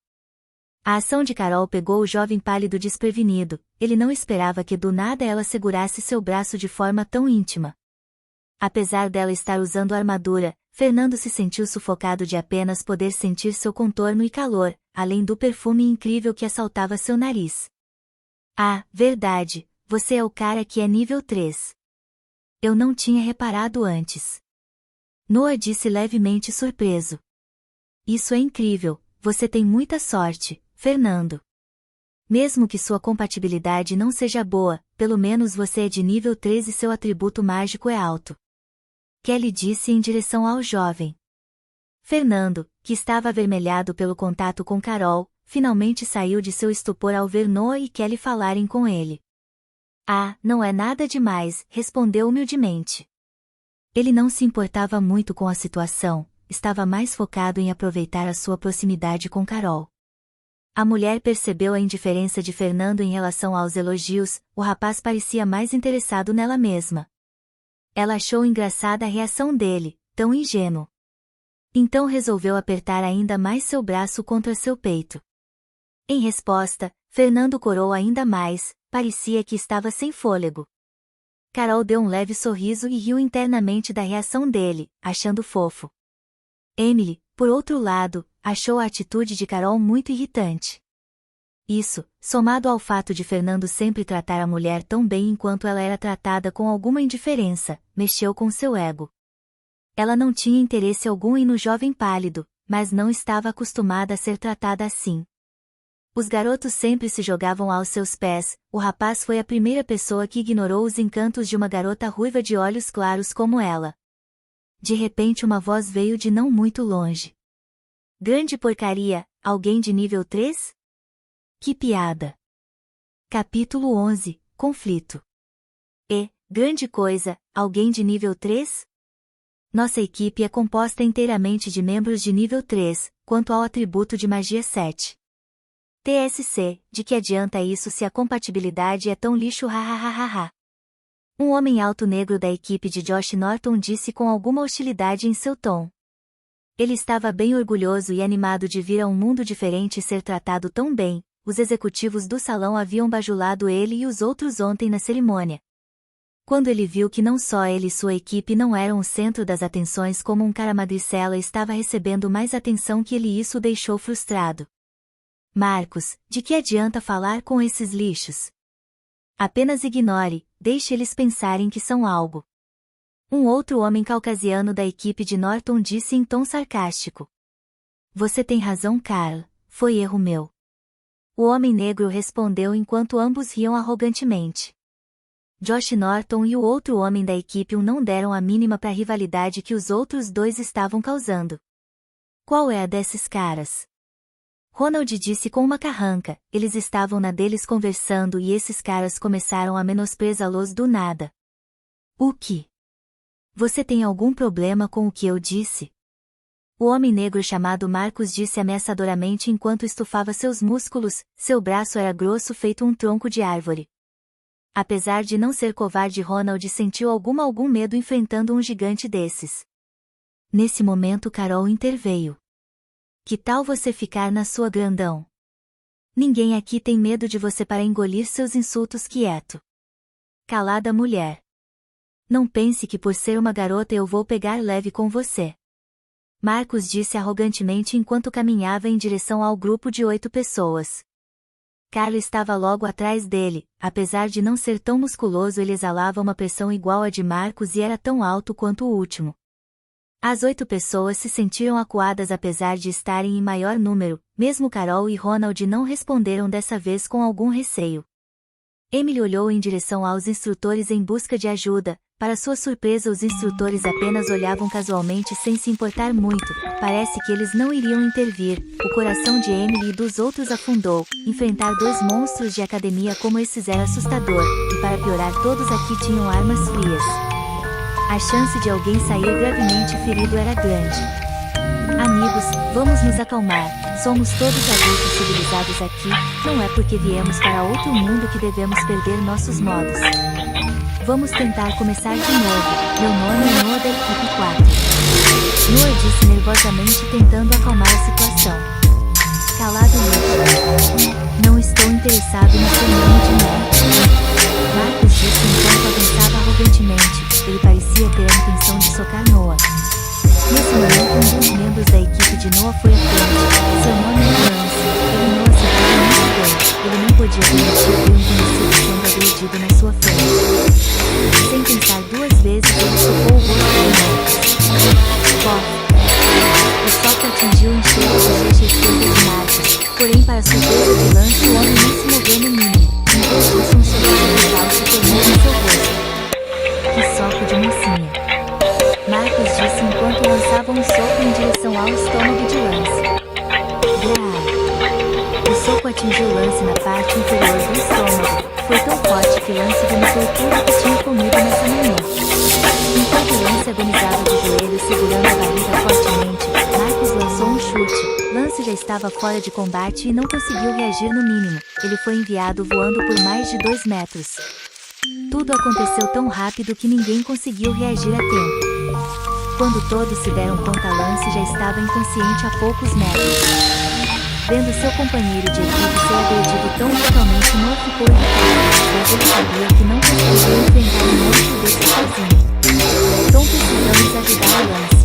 A ação de Carol pegou o jovem pálido desprevenido, ele não esperava que do nada ela segurasse seu braço de forma tão íntima. Apesar dela estar usando armadura, Fernando se sentiu sufocado de apenas poder sentir seu contorno e calor, além do perfume incrível que assaltava seu nariz. Ah, verdade, você é o cara que é nível 3. Eu não tinha reparado antes. Noah disse levemente surpreso. Isso é incrível, você tem muita sorte, Fernando. Mesmo que sua compatibilidade não seja boa, pelo menos você é de nível 3 e seu atributo mágico é alto. Kelly disse em direção ao jovem. Fernando, que estava avermelhado pelo contato com Carol, finalmente saiu de seu estupor ao ver Noah e Kelly falarem com ele. Ah, não é nada demais, respondeu humildemente. Ele não se importava muito com a situação, estava mais focado em aproveitar a sua proximidade com Carol. A mulher percebeu a indiferença de Fernando em relação aos elogios, o rapaz parecia mais interessado nela mesma. Ela achou engraçada a reação dele, tão ingênuo. Então resolveu apertar ainda mais seu braço contra seu peito. Em resposta, Fernando corou ainda mais, parecia que estava sem fôlego. Carol deu um leve sorriso e riu internamente da reação dele, achando fofo. Emily, por outro lado, achou a atitude de Carol muito irritante. Isso, somado ao fato de Fernando sempre tratar a mulher tão bem enquanto ela era tratada com alguma indiferença, mexeu com seu ego. Ela não tinha interesse algum no jovem pálido, mas não estava acostumada a ser tratada assim. Os garotos sempre se jogavam aos seus pés, o rapaz foi a primeira pessoa que ignorou os encantos de uma garota ruiva de olhos claros como ela. De repente uma voz veio de não muito longe. Grande porcaria, alguém de nível 3? Que piada! Capítulo 11, Conflito. Grande coisa, alguém de nível 3? Nossa equipe é composta inteiramente de membros de nível 3, quanto ao atributo de magia 7. TSC, de que adianta isso se a compatibilidade é tão lixo hahaha. Um homem alto negro da equipe de Josh Norton disse com alguma hostilidade em seu tom. Ele estava bem orgulhoso e animado de vir a um mundo diferente e ser tratado tão bem. Os executivos do salão haviam bajulado ele e os outros ontem na cerimônia. Quando ele viu que não só ele e sua equipe não eram o centro das atenções como um cara magricela estava recebendo mais atenção que ele, isso o deixou frustrado. Marcos, de que adianta falar com esses lixos? Apenas ignore, deixe eles pensarem que são algo. Um outro homem caucasiano da equipe de Norton disse em tom sarcástico. Você tem razão, Carl, foi erro meu. O homem negro respondeu enquanto ambos riam arrogantemente. Josh Norton e o outro homem da equipe não deram a mínima para a rivalidade que os outros dois estavam causando. Qual é a desses caras? Ronald disse com uma carranca, eles estavam na deles conversando e esses caras começaram a menosprezá-los do nada. O que? Você tem algum problema com o que eu disse? O homem negro chamado Marcos disse ameaçadoramente enquanto estufava seus músculos, seu braço era grosso feito um tronco de árvore. Apesar de não ser covarde, Ronald sentiu algum medo enfrentando um gigante desses. Nesse momento Carol interveio. Que tal você ficar na sua, grandão? Ninguém aqui tem medo de você para engolir seus insultos quieto. Calada, mulher. Não pense que por ser uma garota eu vou pegar leve com você. Marcos disse arrogantemente enquanto caminhava em direção ao grupo de 8 pessoas. Carl estava logo atrás dele. Apesar de não ser tão musculoso, ele exalava uma pressão igual à de Marcos e era tão alto quanto o último. As 8 pessoas se sentiram acuadas apesar de estarem em maior número, mesmo Carol e Ronald não responderam dessa vez com algum receio. Emily olhou em direção aos instrutores em busca de ajuda. Para sua surpresa, os instrutores apenas olhavam casualmente sem se importar muito. Parece que eles não iriam intervir. O coração de Emily e dos outros afundou. Enfrentar 2 monstros de academia como esses era assustador, e para piorar todos aqui tinham armas frias. A chance de alguém sair gravemente ferido era grande. Amigos, vamos nos acalmar. Somos todos adultos civilizados aqui, não é porque viemos para outro mundo que devemos perder nossos modos. Vamos tentar começar de novo. Meu nome é Noah da equipe 4. Noah disse nervosamente tentando acalmar a situação. Calado, Noah. Não estou interessado no seu nome de novo. Marcos disse enquanto avançava arrogantemente. Ele parecia ter a intenção de socar Noah. Nesse momento, um dos membros da equipe de Noah foi à frente. Seu nome era Lance. Noah se dava muito bem. Ele não podia permitir ver um conhecido sendo agredido na sua frente. Sem pensar 2 vezes, ele socou o rosto de Marcos. Corre! O soco atingiu em cheio a bochecha esquerda de Marcos. Porém, para surpresa de Lance, o homem não se moveu no mínimo. Em vez disso, um sorriso brutal se formou em seu rosto. Que soco de mocinha! Marcos disse enquanto lançava um soco em direção ao estômago de Lance. O soco atingiu Lance na parte inferior do estômago. Foi tão forte que Lance vomitou tudo que tinha comido nessa manhã. Enquanto Lance agonizava de joelhos segurando a barriga fortemente, Marcos lançou um chute. Lance já estava fora de combate e não conseguiu reagir no mínimo. Ele foi enviado voando por mais de 2 metros. Tudo aconteceu tão rápido que ninguém conseguiu reagir a tempo. Quando todos se deram conta, Lance já estava inconsciente a poucos metros. Vendo seu companheiro de equipe ser agredido tão brutalmente, Noah ficou irritado, pois ele sabia que não conseguiria enfrentar um monstro desse sozinho. Então precisamos ajudar o Lance.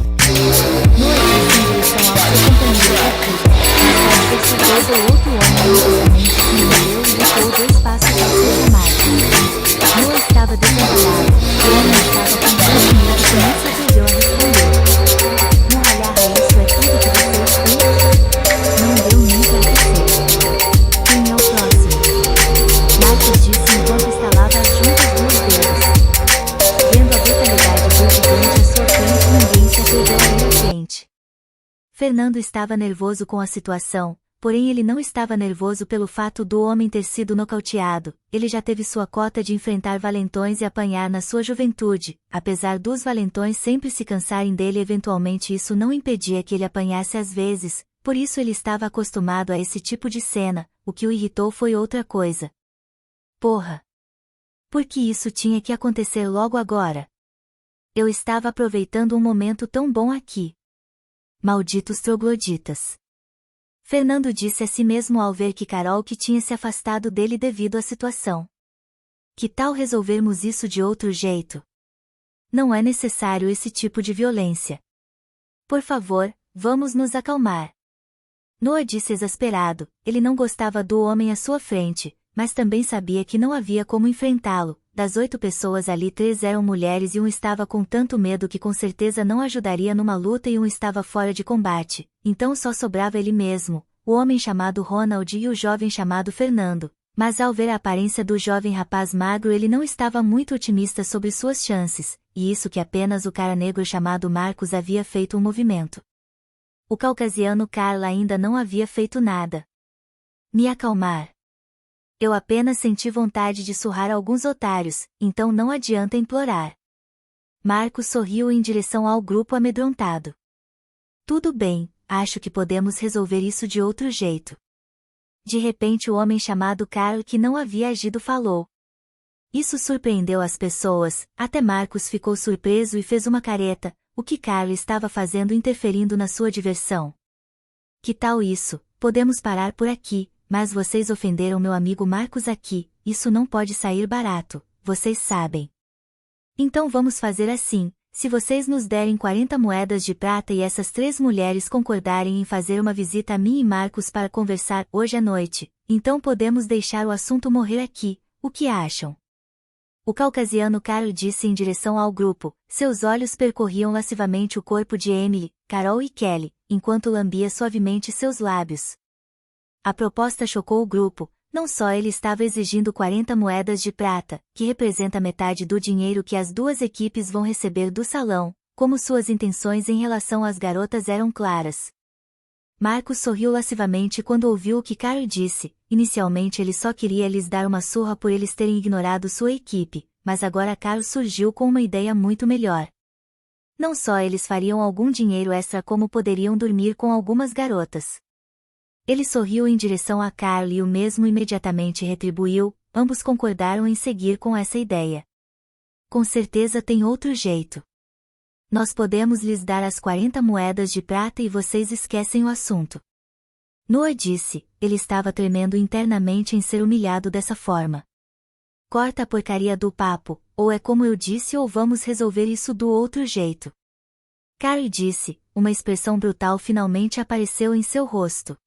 Noah disse em direção ao seu companheiro de equipe, mas pode perceber do outro homem imediatamente que morreu e lutou 2 passos ao seu chamado. Noah estava desamparado, o homem estava com tanto medo que nem se atreveu a responder. Morralhar, isso é tudo que você escuta? Não deu nem para você. Quem é o próximo? Marcos disse enquanto estalava as juntas dos dedos. Vendo a brutalidade do gigante à sua frente, ninguém se atreveu a ir à frente. Fernando estava nervoso com a situação. Porém, ele não estava nervoso pelo fato do homem ter sido nocauteado. Ele já teve sua cota de enfrentar valentões e apanhar na sua juventude. Apesar dos valentões sempre se cansarem dele, eventualmente isso não impedia que ele apanhasse às vezes. Por isso ele estava acostumado a esse tipo de cena. O que o irritou foi outra coisa. Porra! Por que isso tinha que acontecer logo agora? Eu estava aproveitando um momento tão bom aqui. Malditos trogloditas! Fernando disse a si mesmo ao ver que Carol que tinha se afastado dele devido à situação. Que tal resolvermos isso de outro jeito? Não é necessário esse tipo de violência. Por favor, vamos nos acalmar. Noah disse exasperado. Ele não gostava do homem à sua frente, mas também sabia que não havia como enfrentá-lo. Das 8 pessoas ali, 3 eram mulheres e um estava com tanto medo que com certeza não ajudaria numa luta e um estava fora de combate. Então só sobrava ele mesmo, o homem chamado Ronald e o jovem chamado Fernando. Mas ao ver a aparência do jovem rapaz magro, ele não estava muito otimista sobre suas chances, e isso que apenas o cara negro chamado Marcos havia feito um movimento. O caucasiano Carl ainda não havia feito nada. Me acalmar. Eu apenas senti vontade de surrar alguns otários, então não adianta implorar. Marcos sorriu em direção ao grupo amedrontado. Tudo bem, acho que podemos resolver isso de outro jeito. De repente o homem chamado Carl que não havia agido falou. Isso surpreendeu as pessoas, até Marcus ficou surpreso e fez uma careta. O que Carl estava fazendo interferindo na sua diversão? Que tal isso? Podemos parar por aqui, mas vocês ofenderam meu amigo Marcus aqui, isso não pode sair barato, vocês sabem. Então vamos fazer assim, se vocês nos derem 40 moedas de prata e essas 3 mulheres concordarem em fazer uma visita a mim e Marcus para conversar hoje à noite, então podemos deixar o assunto morrer aqui, o que acham? O caucasiano Carl disse em direção ao grupo, seus olhos percorriam lascivamente o corpo de Emily, Carol e Kelly, enquanto lambia suavemente seus lábios. A proposta chocou o grupo, não só ele estava exigindo 40 moedas de prata, que representa metade do dinheiro que as duas equipes vão receber do salão, como suas intenções em relação às garotas eram claras. Marcus sorriu lascivamente quando ouviu o que Carl disse. Inicialmente ele só queria lhes dar uma surra por eles terem ignorado sua equipe, mas agora Carl surgiu com uma ideia muito melhor. Não só eles fariam algum dinheiro extra como poderiam dormir com algumas garotas. Ele sorriu em direção a Carl e o mesmo imediatamente retribuiu, ambos concordaram em seguir com essa ideia. Com certeza tem outro jeito. Nós podemos lhes dar as 40 moedas de prata e vocês esquecem o assunto. Noah disse, ele estava tremendo internamente em ser humilhado dessa forma. Corta a porcaria do papo, ou é como eu disse ou vamos resolver isso do outro jeito. Carl disse, uma expressão brutal finalmente apareceu em seu rosto.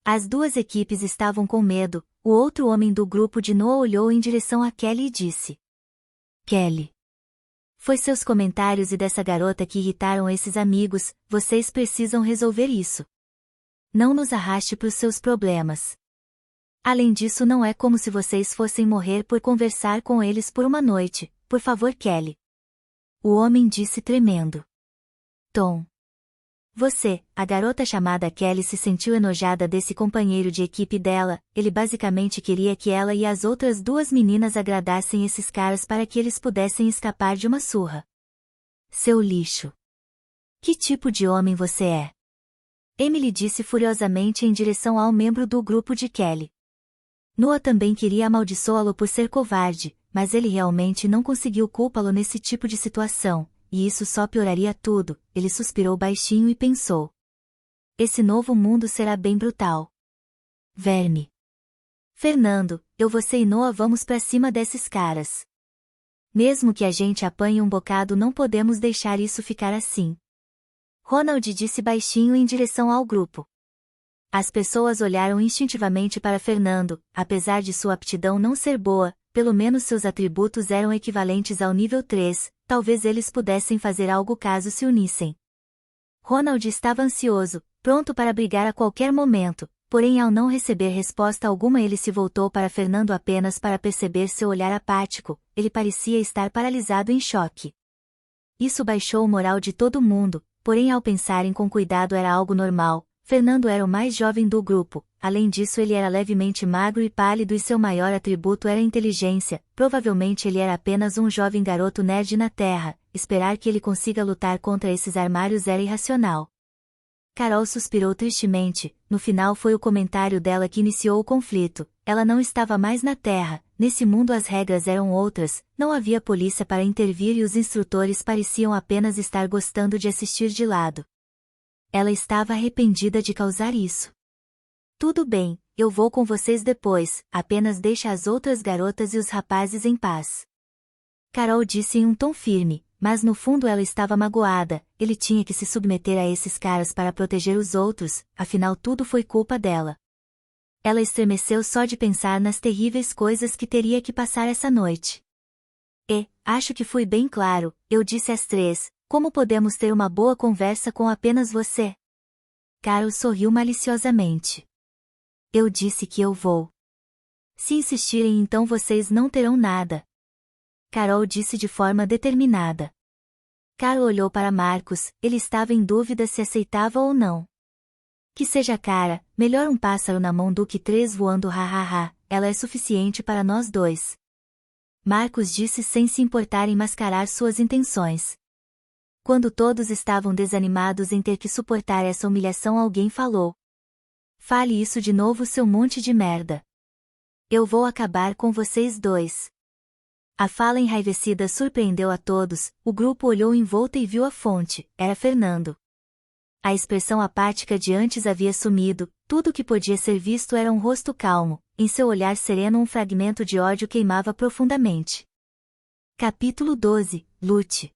As duas equipes estavam com medo, o outro homem do grupo de Noah olhou em direção a Kelly e disse. Kelly. Foi seus comentários e dessa garota que irritaram esses amigos, vocês precisam resolver isso. Não nos arraste para os seus problemas. Além disso não é como se vocês fossem morrer por conversar com eles por uma noite, por favor Kelly. O homem disse tremendo. Tom. Você, a garota chamada Kelly se sentiu enojada desse companheiro de equipe dela, ele basicamente queria que ela e as outras duas meninas agradassem esses caras para que eles pudessem escapar de uma surra. Seu lixo. Que tipo de homem você é? Emily disse furiosamente em direção ao membro do grupo de Kelly. Noah também queria amaldiçoá-lo por ser covarde, mas ele realmente não conseguiu culpá-lo nesse tipo de situação. E isso só pioraria tudo, ele suspirou baixinho e pensou. Esse novo mundo será bem brutal. Verme. Fernando, você e Noah vamos pra cima desses caras. Mesmo que a gente apanhe um bocado não podemos deixar isso ficar assim. Ronald disse baixinho em direção ao grupo. As pessoas olharam instintivamente para Fernando, apesar de sua aptidão não ser boa, pelo menos seus atributos eram equivalentes ao nível 3, talvez eles pudessem fazer algo caso se unissem. Ronald estava ansioso, pronto para brigar a qualquer momento, porém ao não receber resposta alguma ele se voltou para Fernando apenas para perceber seu olhar apático, ele parecia estar paralisado em choque. Isso baixou o moral de todo mundo, porém ao pensarem com cuidado era algo normal. Fernando era o mais jovem do grupo, além disso ele era levemente magro e pálido e seu maior atributo era a inteligência, provavelmente ele era apenas um jovem garoto nerd na Terra, esperar que ele consiga lutar contra esses armários era irracional. Carol suspirou tristemente, no final foi o comentário dela que iniciou o conflito, ela não estava mais na Terra, nesse mundo as regras eram outras, não havia polícia para intervir e os instrutores pareciam apenas estar gostando de assistir de lado. Ela estava arrependida de causar isso. Tudo bem, eu vou com vocês depois, apenas deixa as outras garotas e os rapazes em paz. Carol disse em um tom firme, mas no fundo ela estava magoada, ele tinha que se submeter a esses caras para proteger os outros, afinal tudo foi culpa dela. Ela estremeceu só de pensar nas terríveis coisas que teria que passar essa noite. Acho que fui bem claro, eu disse às 3. Como podemos ter uma boa conversa com apenas você? Carol sorriu maliciosamente. Eu disse que eu vou. Se insistirem então vocês não terão nada. Carol disse de forma determinada. Carol olhou para Marcus, ele estava em dúvida se aceitava ou não. Que seja cara, melhor um pássaro na mão do que 3 voando hahaha, ela é suficiente para nós dois. Marcus disse sem se importar em mascarar suas intenções. Quando todos estavam desanimados em ter que suportar essa humilhação alguém falou. Fale isso de novo seu monte de merda. Eu vou acabar com vocês dois. A fala enraivecida surpreendeu a todos, o grupo olhou em volta e viu a fonte, era Fernando. A expressão apática de antes havia sumido, tudo o que podia ser visto era um rosto calmo, em seu olhar sereno um fragmento de ódio queimava profundamente. Capítulo 12, Lute.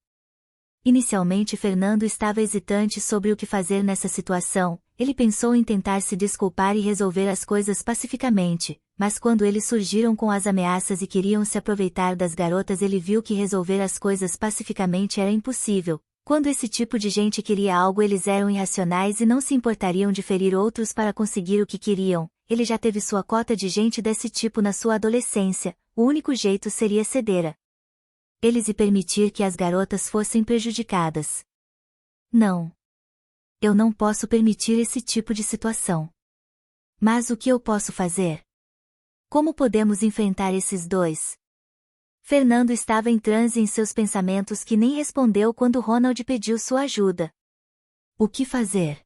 Inicialmente Fernando estava hesitante sobre o que fazer nessa situação, ele pensou em tentar se desculpar e resolver as coisas pacificamente, mas quando eles surgiram com as ameaças e queriam se aproveitar das garotas ele viu que resolver as coisas pacificamente era impossível. Quando esse tipo de gente queria algo eles eram irracionais e não se importariam de ferir outros para conseguir o que queriam, ele já teve sua cota de gente desse tipo na sua adolescência, o único jeito seria ceder a eles e permitir que as garotas fossem prejudicadas. Não. Eu não posso permitir esse tipo de situação. Mas o que eu posso fazer? Como podemos enfrentar esses dois? Fernando estava em transe em seus pensamentos que nem respondeu quando Ronald pediu sua ajuda. O que fazer?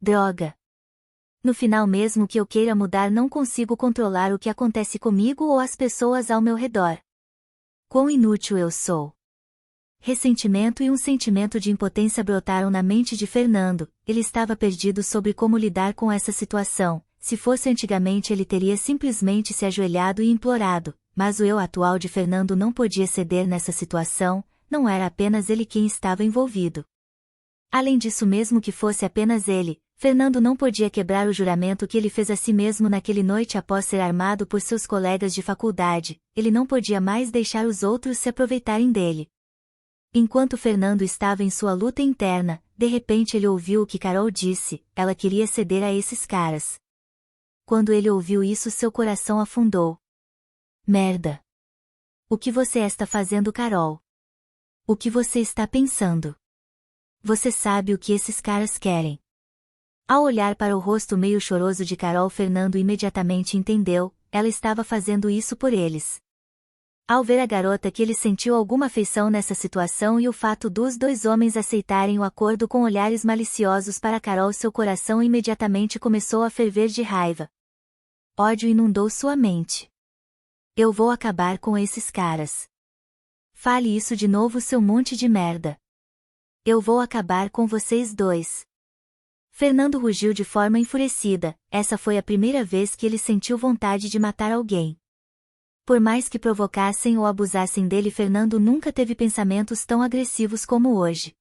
Droga. No final mesmo que eu queira mudar não consigo controlar o que acontece comigo ou as pessoas ao meu redor. Quão inútil eu sou. Ressentimento e um sentimento de impotência brotaram na mente de Fernando, ele estava perdido sobre como lidar com essa situação, se fosse antigamente ele teria simplesmente se ajoelhado e implorado, mas o eu atual de Fernando não podia ceder nessa situação, não era apenas ele quem estava envolvido. Além disso mesmo que fosse apenas ele, Fernando não podia quebrar o juramento que ele fez a si mesmo naquela noite após ser armado por seus colegas de faculdade, ele não podia mais deixar os outros se aproveitarem dele. Enquanto Fernando estava em sua luta interna, de repente ele ouviu o que Carol disse, ela queria ceder a esses caras. Quando ele ouviu isso seu coração afundou. Merda! O que você está fazendo, Carol? O que você está pensando? Você sabe o que esses caras querem. Ao olhar para o rosto meio choroso de Carol, Fernando imediatamente entendeu, ela estava fazendo isso por eles. Ao ver a garota que ele sentiu alguma afeição nessa situação e o fato dos dois homens aceitarem o acordo com olhares maliciosos para Carol, seu coração imediatamente começou a ferver de raiva. Ódio inundou sua mente. Eu vou acabar com esses caras. Fale isso de novo, seu monte de merda. Eu vou acabar com vocês dois. Fernando rugiu de forma enfurecida, essa foi a primeira vez que ele sentiu vontade de matar alguém. Por mais que provocassem ou abusassem dele, Fernando nunca teve pensamentos tão agressivos como hoje.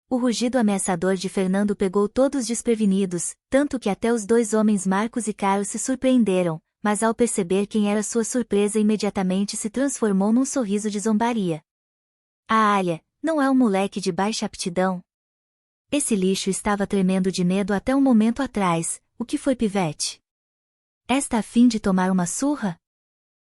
O rugido ameaçador de Fernando pegou todos desprevenidos, tanto que até os dois homens Marcos e Carlos se surpreenderam, mas ao perceber quem era sua surpresa imediatamente se transformou num sorriso de zombaria. Ah, Alia, não é um moleque de baixa aptidão? Esse lixo estava tremendo de medo até um momento atrás, o que foi, pivete? Está a fim de tomar uma surra?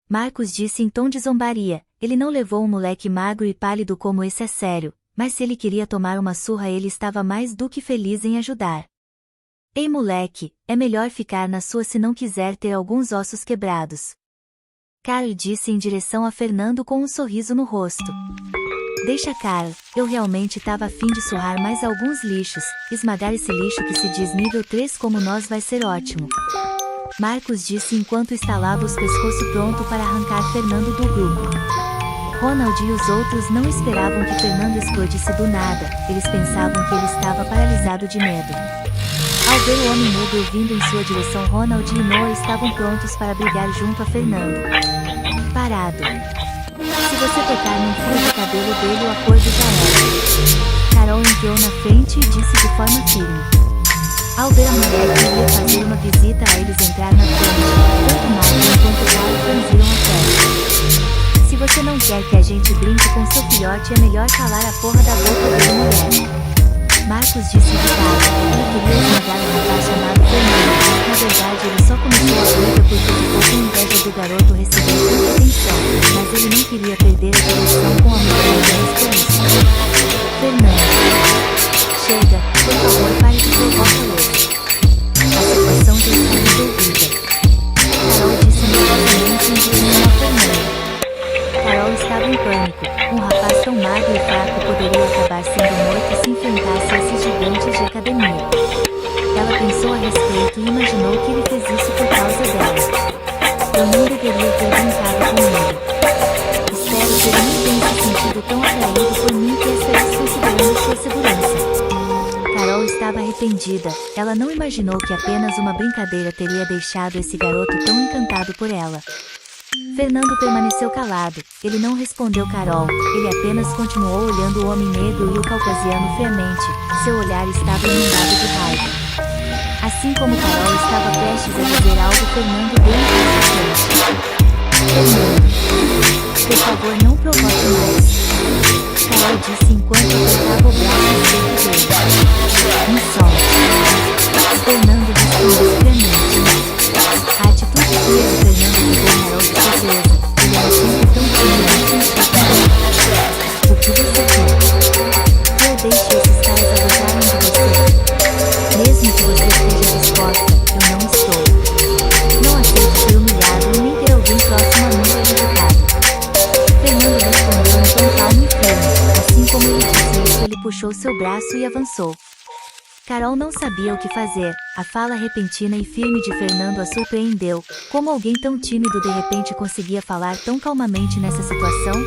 Marcos disse em tom de zombaria, ele não levou um moleque magro e pálido como esse a sério, mas se ele queria tomar uma surra ele estava mais do que feliz em ajudar. Ei moleque, é melhor ficar na sua se não quiser ter alguns ossos quebrados. Carl disse em direção a Fernando com um sorriso no rosto. Deixa, Carl, eu realmente tava a fim de surrar mais alguns lixos, esmagar esse lixo que se diz nível 3 como nós vai ser ótimo. Marcos disse enquanto estalava os pescoços pronto para arrancar Fernando do grupo. Ronald e os outros não esperavam que Fernando explodisse do nada, eles pensavam que ele estava paralisado de medo. Ao ver o homem negro vindo em sua direção, Ronald e Noah estavam prontos para brigar junto a Fernando. Parado. Se você tocar num fio de cabelo dele o acordo já era. Carol entrou na frente e disse de forma firme. Ao ver a mulher que iria fazer uma visita a eles entrar na frente, tanto Marcos quanto Carol franziram a testa. Se você não quer que a gente brinque com seu filhote é melhor calar a porra da boca dele, mulher. Marcos disse irritado, ele queria esmagar um rapaz chamado Fernando. Na verdade ele só começou a briga porque ficou com inveja do garoto receber tanta atenção, mas ele não queria perder a direção com a mulher apenas por isso. Fernando. Chega, por favor, pare de provar calor. A situação já está resolvida. Carol disse nervosamente em direção a Fernando. Carol estava em pânico, um rapaz tão magro e fraco poderia acabar sendo morto se enfrentasse esses gigantes de academia. Ela pensou a respeito e imaginou que ele fez isso por causa dela. Eu não deveria ter brincado com ele. arrependida, ela não imaginou que apenas uma brincadeira teria deixado esse garoto tão encantado por ela. Fernando permaneceu calado, ele não respondeu Carol, ele apenas continuou olhando o homem negro e o caucasiano friamente, seu olhar estava inundado de raiva. Assim como Carol estava prestes a dizer algo, Fernando deu um passo à frente. Fernando, por favor, não provoque mais. Carol disse enquanto apertava o braço esquerdo dele. Me solte. Fernando respondeu friamente. A atitude fria de Fernando pegou Carol de surpresa. Ele era sempre tão tímido e sensível. O que você quer? Eu deixe esses caras abusarem de você. Mesmo que você esteja disposta, eu não estou. Não aceito ser humilhado e nem ter alguém próximo a mim prejudicado. Fernando respondeu em tom calmo e firme. Assim como ele disse isso, ele puxou seu braço e avançou. Carol não sabia o que fazer. A fala repentina e firme de Fernando a surpreendeu. Como alguém tão tímido de repente conseguia falar tão calmamente nessa situação?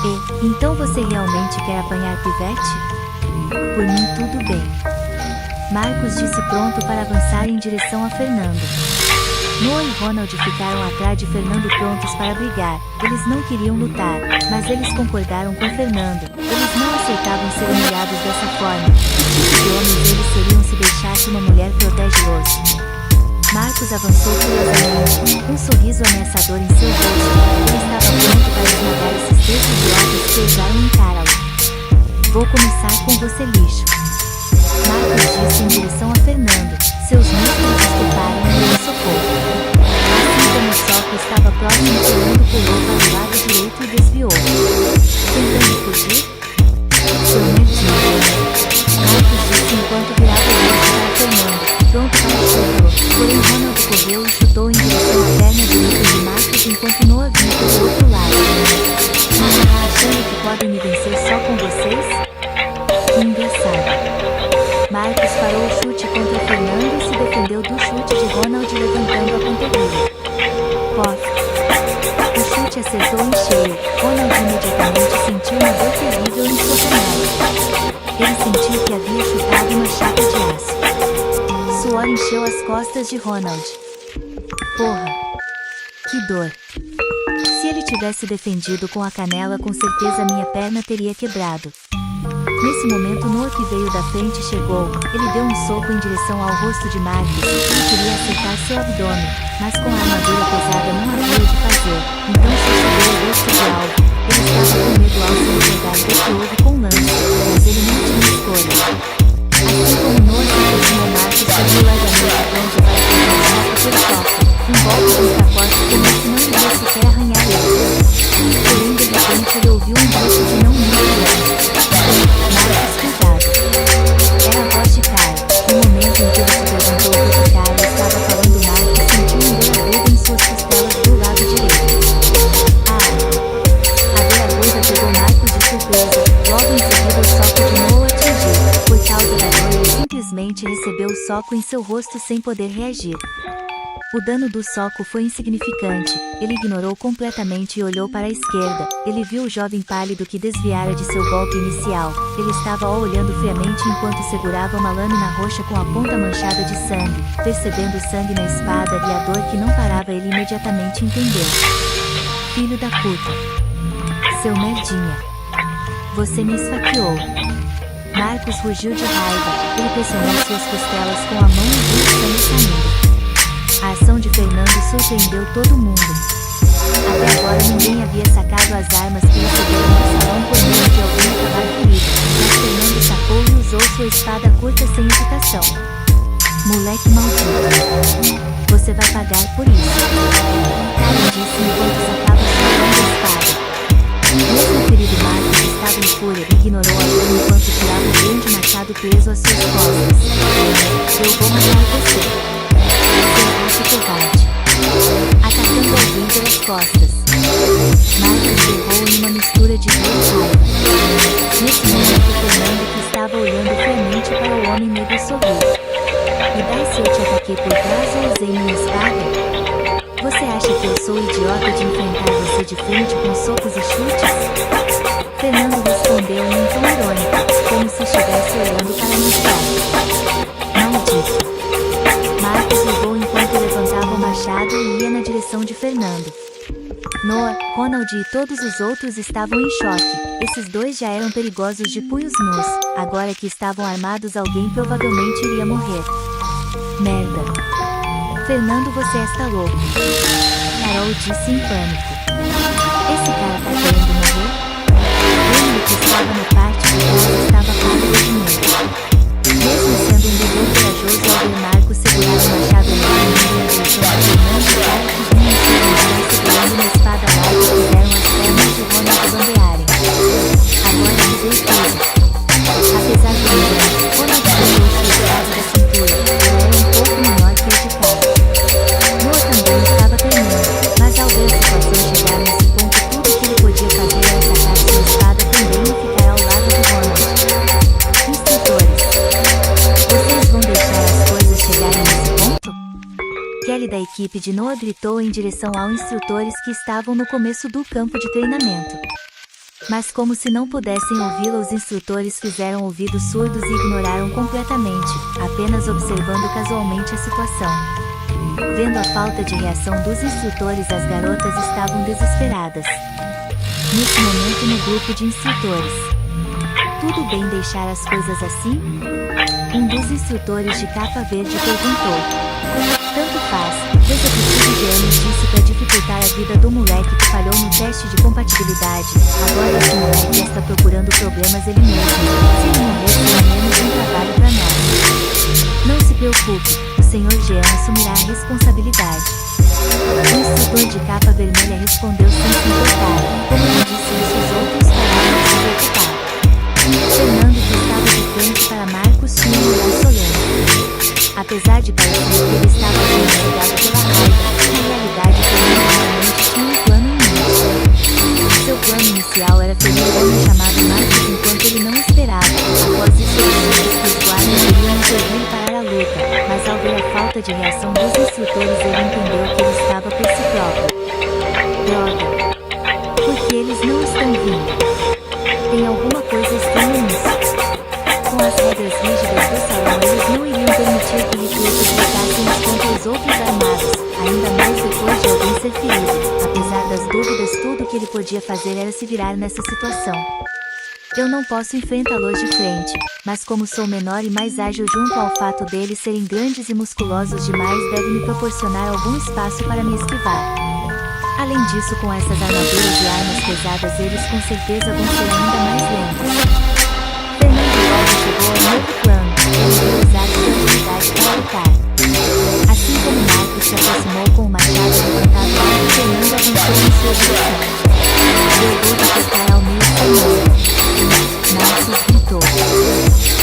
E, então você realmente quer apanhar pivete? Por mim tudo bem. Marcos disse pronto para avançar em direção a Fernando. Noah e Ronald ficaram atrás de Fernando prontos para brigar. Eles não queriam lutar, mas eles concordaram com Fernando. Eles não aceitavam ser humilhados dessa forma. Que tipo de homens eles seriam se deixasse uma mulher protege-los? Marcos avançou furiosamente, um sorriso ameaçador em seu rosto. Ele estava pronto para esmagar esses três idiotas que ousaram encará-lo. Vou começar com você, lixo. Marcos disse em direção a Fernando. Seus músculos estuparam e ele socou. Assim como o soco estava próximo, Fernando pulou para o lado direito e desviou. Tentando fugir? Seu nerdinho. Marcos disse enquanto virava o rosto para Fernando, pronto para chutá-lo. Porém Ronald correu e chutou em direção à perna direita de Marcos enquanto Noah vinha pelo outro lado. Achando que podem me vencer só com vocês? Que engraçado. Marcos parou o chute contra Fernando e se defendeu do chute de Ronald levantando a panturrilha. Pof! O chute acertou em cheio. Ronald imediatamente sentiu uma dor terrível em sua canela. Ele sentiu que havia chutado uma chapa de aço. Suor encheu as costas de Ronald. Porra! Que dor! Se ele tivesse defendido com a canela, com certeza minha perna teria quebrado. Nesse momento Noah, que veio da frente, chegou. Ele deu um soco em direção ao rosto de Marcos. Ele queria acertar seu abdômen, mas com a armadura pesada não havia o que fazer. Então só chegou ao rosto de alvo. Ele estava com medo ao se enxergar desse ovo com lance, mas ele não tinha escolha. Assim como Noah se aproximou, Marcos subiu largamente pronto para tentar soco por soco. Um golpe contra forte como se não iria sequer arranhar ele. Porém de repente ele ouviu um grito de não muito. Marcos, cuidado. Era a voz de Kyle. No momento em que ele se perguntou o que Kyle estava falando, Marcos sentiu um dor agudo em suas costelas do lado direito. A dor aguda pegou Marcos de surpresa. Logo em seguida o soco de Noah atingiu. Por causa da dor, ele simplesmente recebeu o soco em seu rosto sem poder reagir. O dano do soco foi insignificante. Ele ignorou completamente e olhou para a esquerda. Ele viu o jovem pálido que desviara de seu golpe inicial. Ele estava o olhando friamente enquanto segurava uma lâmina roxa com a ponta manchada de sangue. Percebendo o sangue na espada e a dor que não parava, ele imediatamente entendeu. Filho da puta. Seu merdinha. Você me esfaqueou. Marcos rugiu de raiva. Ele pressionou suas costelas com a mão e viu o sangue saindo. A ação de Fernando surpreendeu todo mundo. Até agora ninguém havia sacado as armas que receberam no salão por meio de alguém acabar ferido, mas Fernando sacou e usou sua espada curta sem hesitação. Moleque maldito. Você vai pagar por isso. Karen disse enquanto sacava sua longa espada. Mesmo o ferido Marcos estava em fúria e ignorou a dor enquanto tirava um grande machado preso às suas costas. Eu vou matar você. Covarde. Atacando alguém pelas costas. Marcos errou em uma mistura de dor e raiva. Nesse momento, Fernando, que estava olhando friamente para o homem negro, sorriu. Me dá se eu te ataquei por trás ou usei minha espada? Você acha que eu sou idiota de enfrentar você de frente com socos e chutes? Fernando respondeu em um tom irônico, como se estivesse olhando para mim. Maldito! Marcos ligou enquanto levantava o machado e ia na direção de Fernando. Noah, Ronald e todos os outros estavam em choque. Esses dois já eram perigosos de punhos nus. Agora que estavam armados, alguém provavelmente iria morrer. Merda! Fernando, você está louco. Carol disse em pânico. Esse cara tá querendo morrer? Emily, que estava no pátio de trás, estava pálido de medo. Mesmo sendo um guerreiro corajoso, ao ver Marcos segurar o machado enorme na direção de Fernando, Marcos vinha segurando uma espada larga e fizeram as pernas de Ronald bambearem. Agora mudei tudo. Apesar do engano, Ronald puxou sua espada da cintura. Ela era um pouco menor que a de Carol. Noah também estava tremendo, mas ao ver a situação chegar nesse ponto, tudo que ele podia fazer era sacar sua espada também e ficar ao lado de Ronald. Instrutores, vocês vão deixar as coisas chegarem nesse ponto? Kelly da equipe de Noah gritou em direção aos instrutores que estavam no começo do campo de treinamento. Mas como se não pudessem ouvi-la, os instrutores fizeram ouvidos surdos e ignoraram completamente, apenas observando casualmente a situação. Vendo a falta de reação dos instrutores, as garotas estavam desesperadas. Nesse momento, no grupo de instrutores, tudo bem deixar as coisas assim? Um dos instrutores de capa verde perguntou. Tanto faz, veja que Steve James disse para dificultar a vida do moleque que falhou no teste de compatibilidade. Agora esse moleque está procurando problemas ele mesmo. Se ele morrer, pelo menos um trabalho para nós. Não se preocupe, o Sr. Jean assumirá a responsabilidade. O instrutor de capa vermelha respondeu sem se importar. Como eu disse isso, os outros pararam de se preocupar. Fernando, que estava de frente para Marcos, tinha um olhar solene. Apesar de parecer que ele estava sendo cegado pela raiva, na realidade Fernando realmente tinha um plano em mente. Seu plano inicial era ferir o homem chamado Marcos enquanto ele não esperava. Após isso, ele disse que os guardas iriam intervir e parar a luta, mas ao ver a falta de reação dos instrutores, ele entendeu que ele estava por si próprio. Droga! Porque eles não estão vindo? Tem alguma coisa estranha nisso. Com as regras rígidas do salão, eles não iriam permitir que recrutas lutassem contra os outros armados, ainda mais depois de alguém ser ferido. Apesar das dúvidas, tudo que ele podia fazer era se virar nessa situação. Eu não posso enfrentá-los de frente, mas como sou menor e mais ágil, junto ao fato deles serem grandes e musculosos demais, deve me proporcionar algum espaço para me esquivar. Além disso, com essas armaduras e armas pesadas, eles com certeza vão ser ainda mais lentos. Fernando logo chegou ao novo plano, ele ia usar sua habilidade para lutar. Assim como Marcos se aproximou com o machado levantado alto, Fernando avançou em sua direção. Eu vou derrotar ao meio Fernando. Marcos gritou.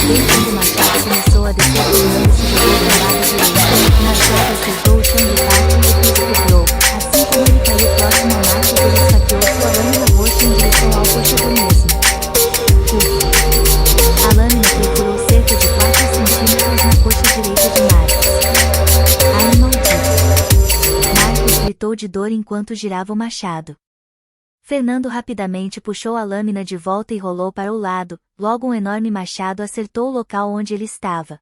Bem quando o machado começou a descer, Fernando se jogou para o lado direito. O machado acertou o chão do pátio e depois o quebrou. Assim como ele caiu próximo a Marcos, ele esfaqueou sua lâmina roxa em direção ao coxa do mesmo. A lâmina perfurou cerca de 4 centímetros na coxa direita de Marcos. Ai, maldito! Marcos gritou de dor enquanto girava o machado. Fernando rapidamente puxou a lâmina de volta e rolou para o lado, logo um enorme machado acertou o local onde ele estava.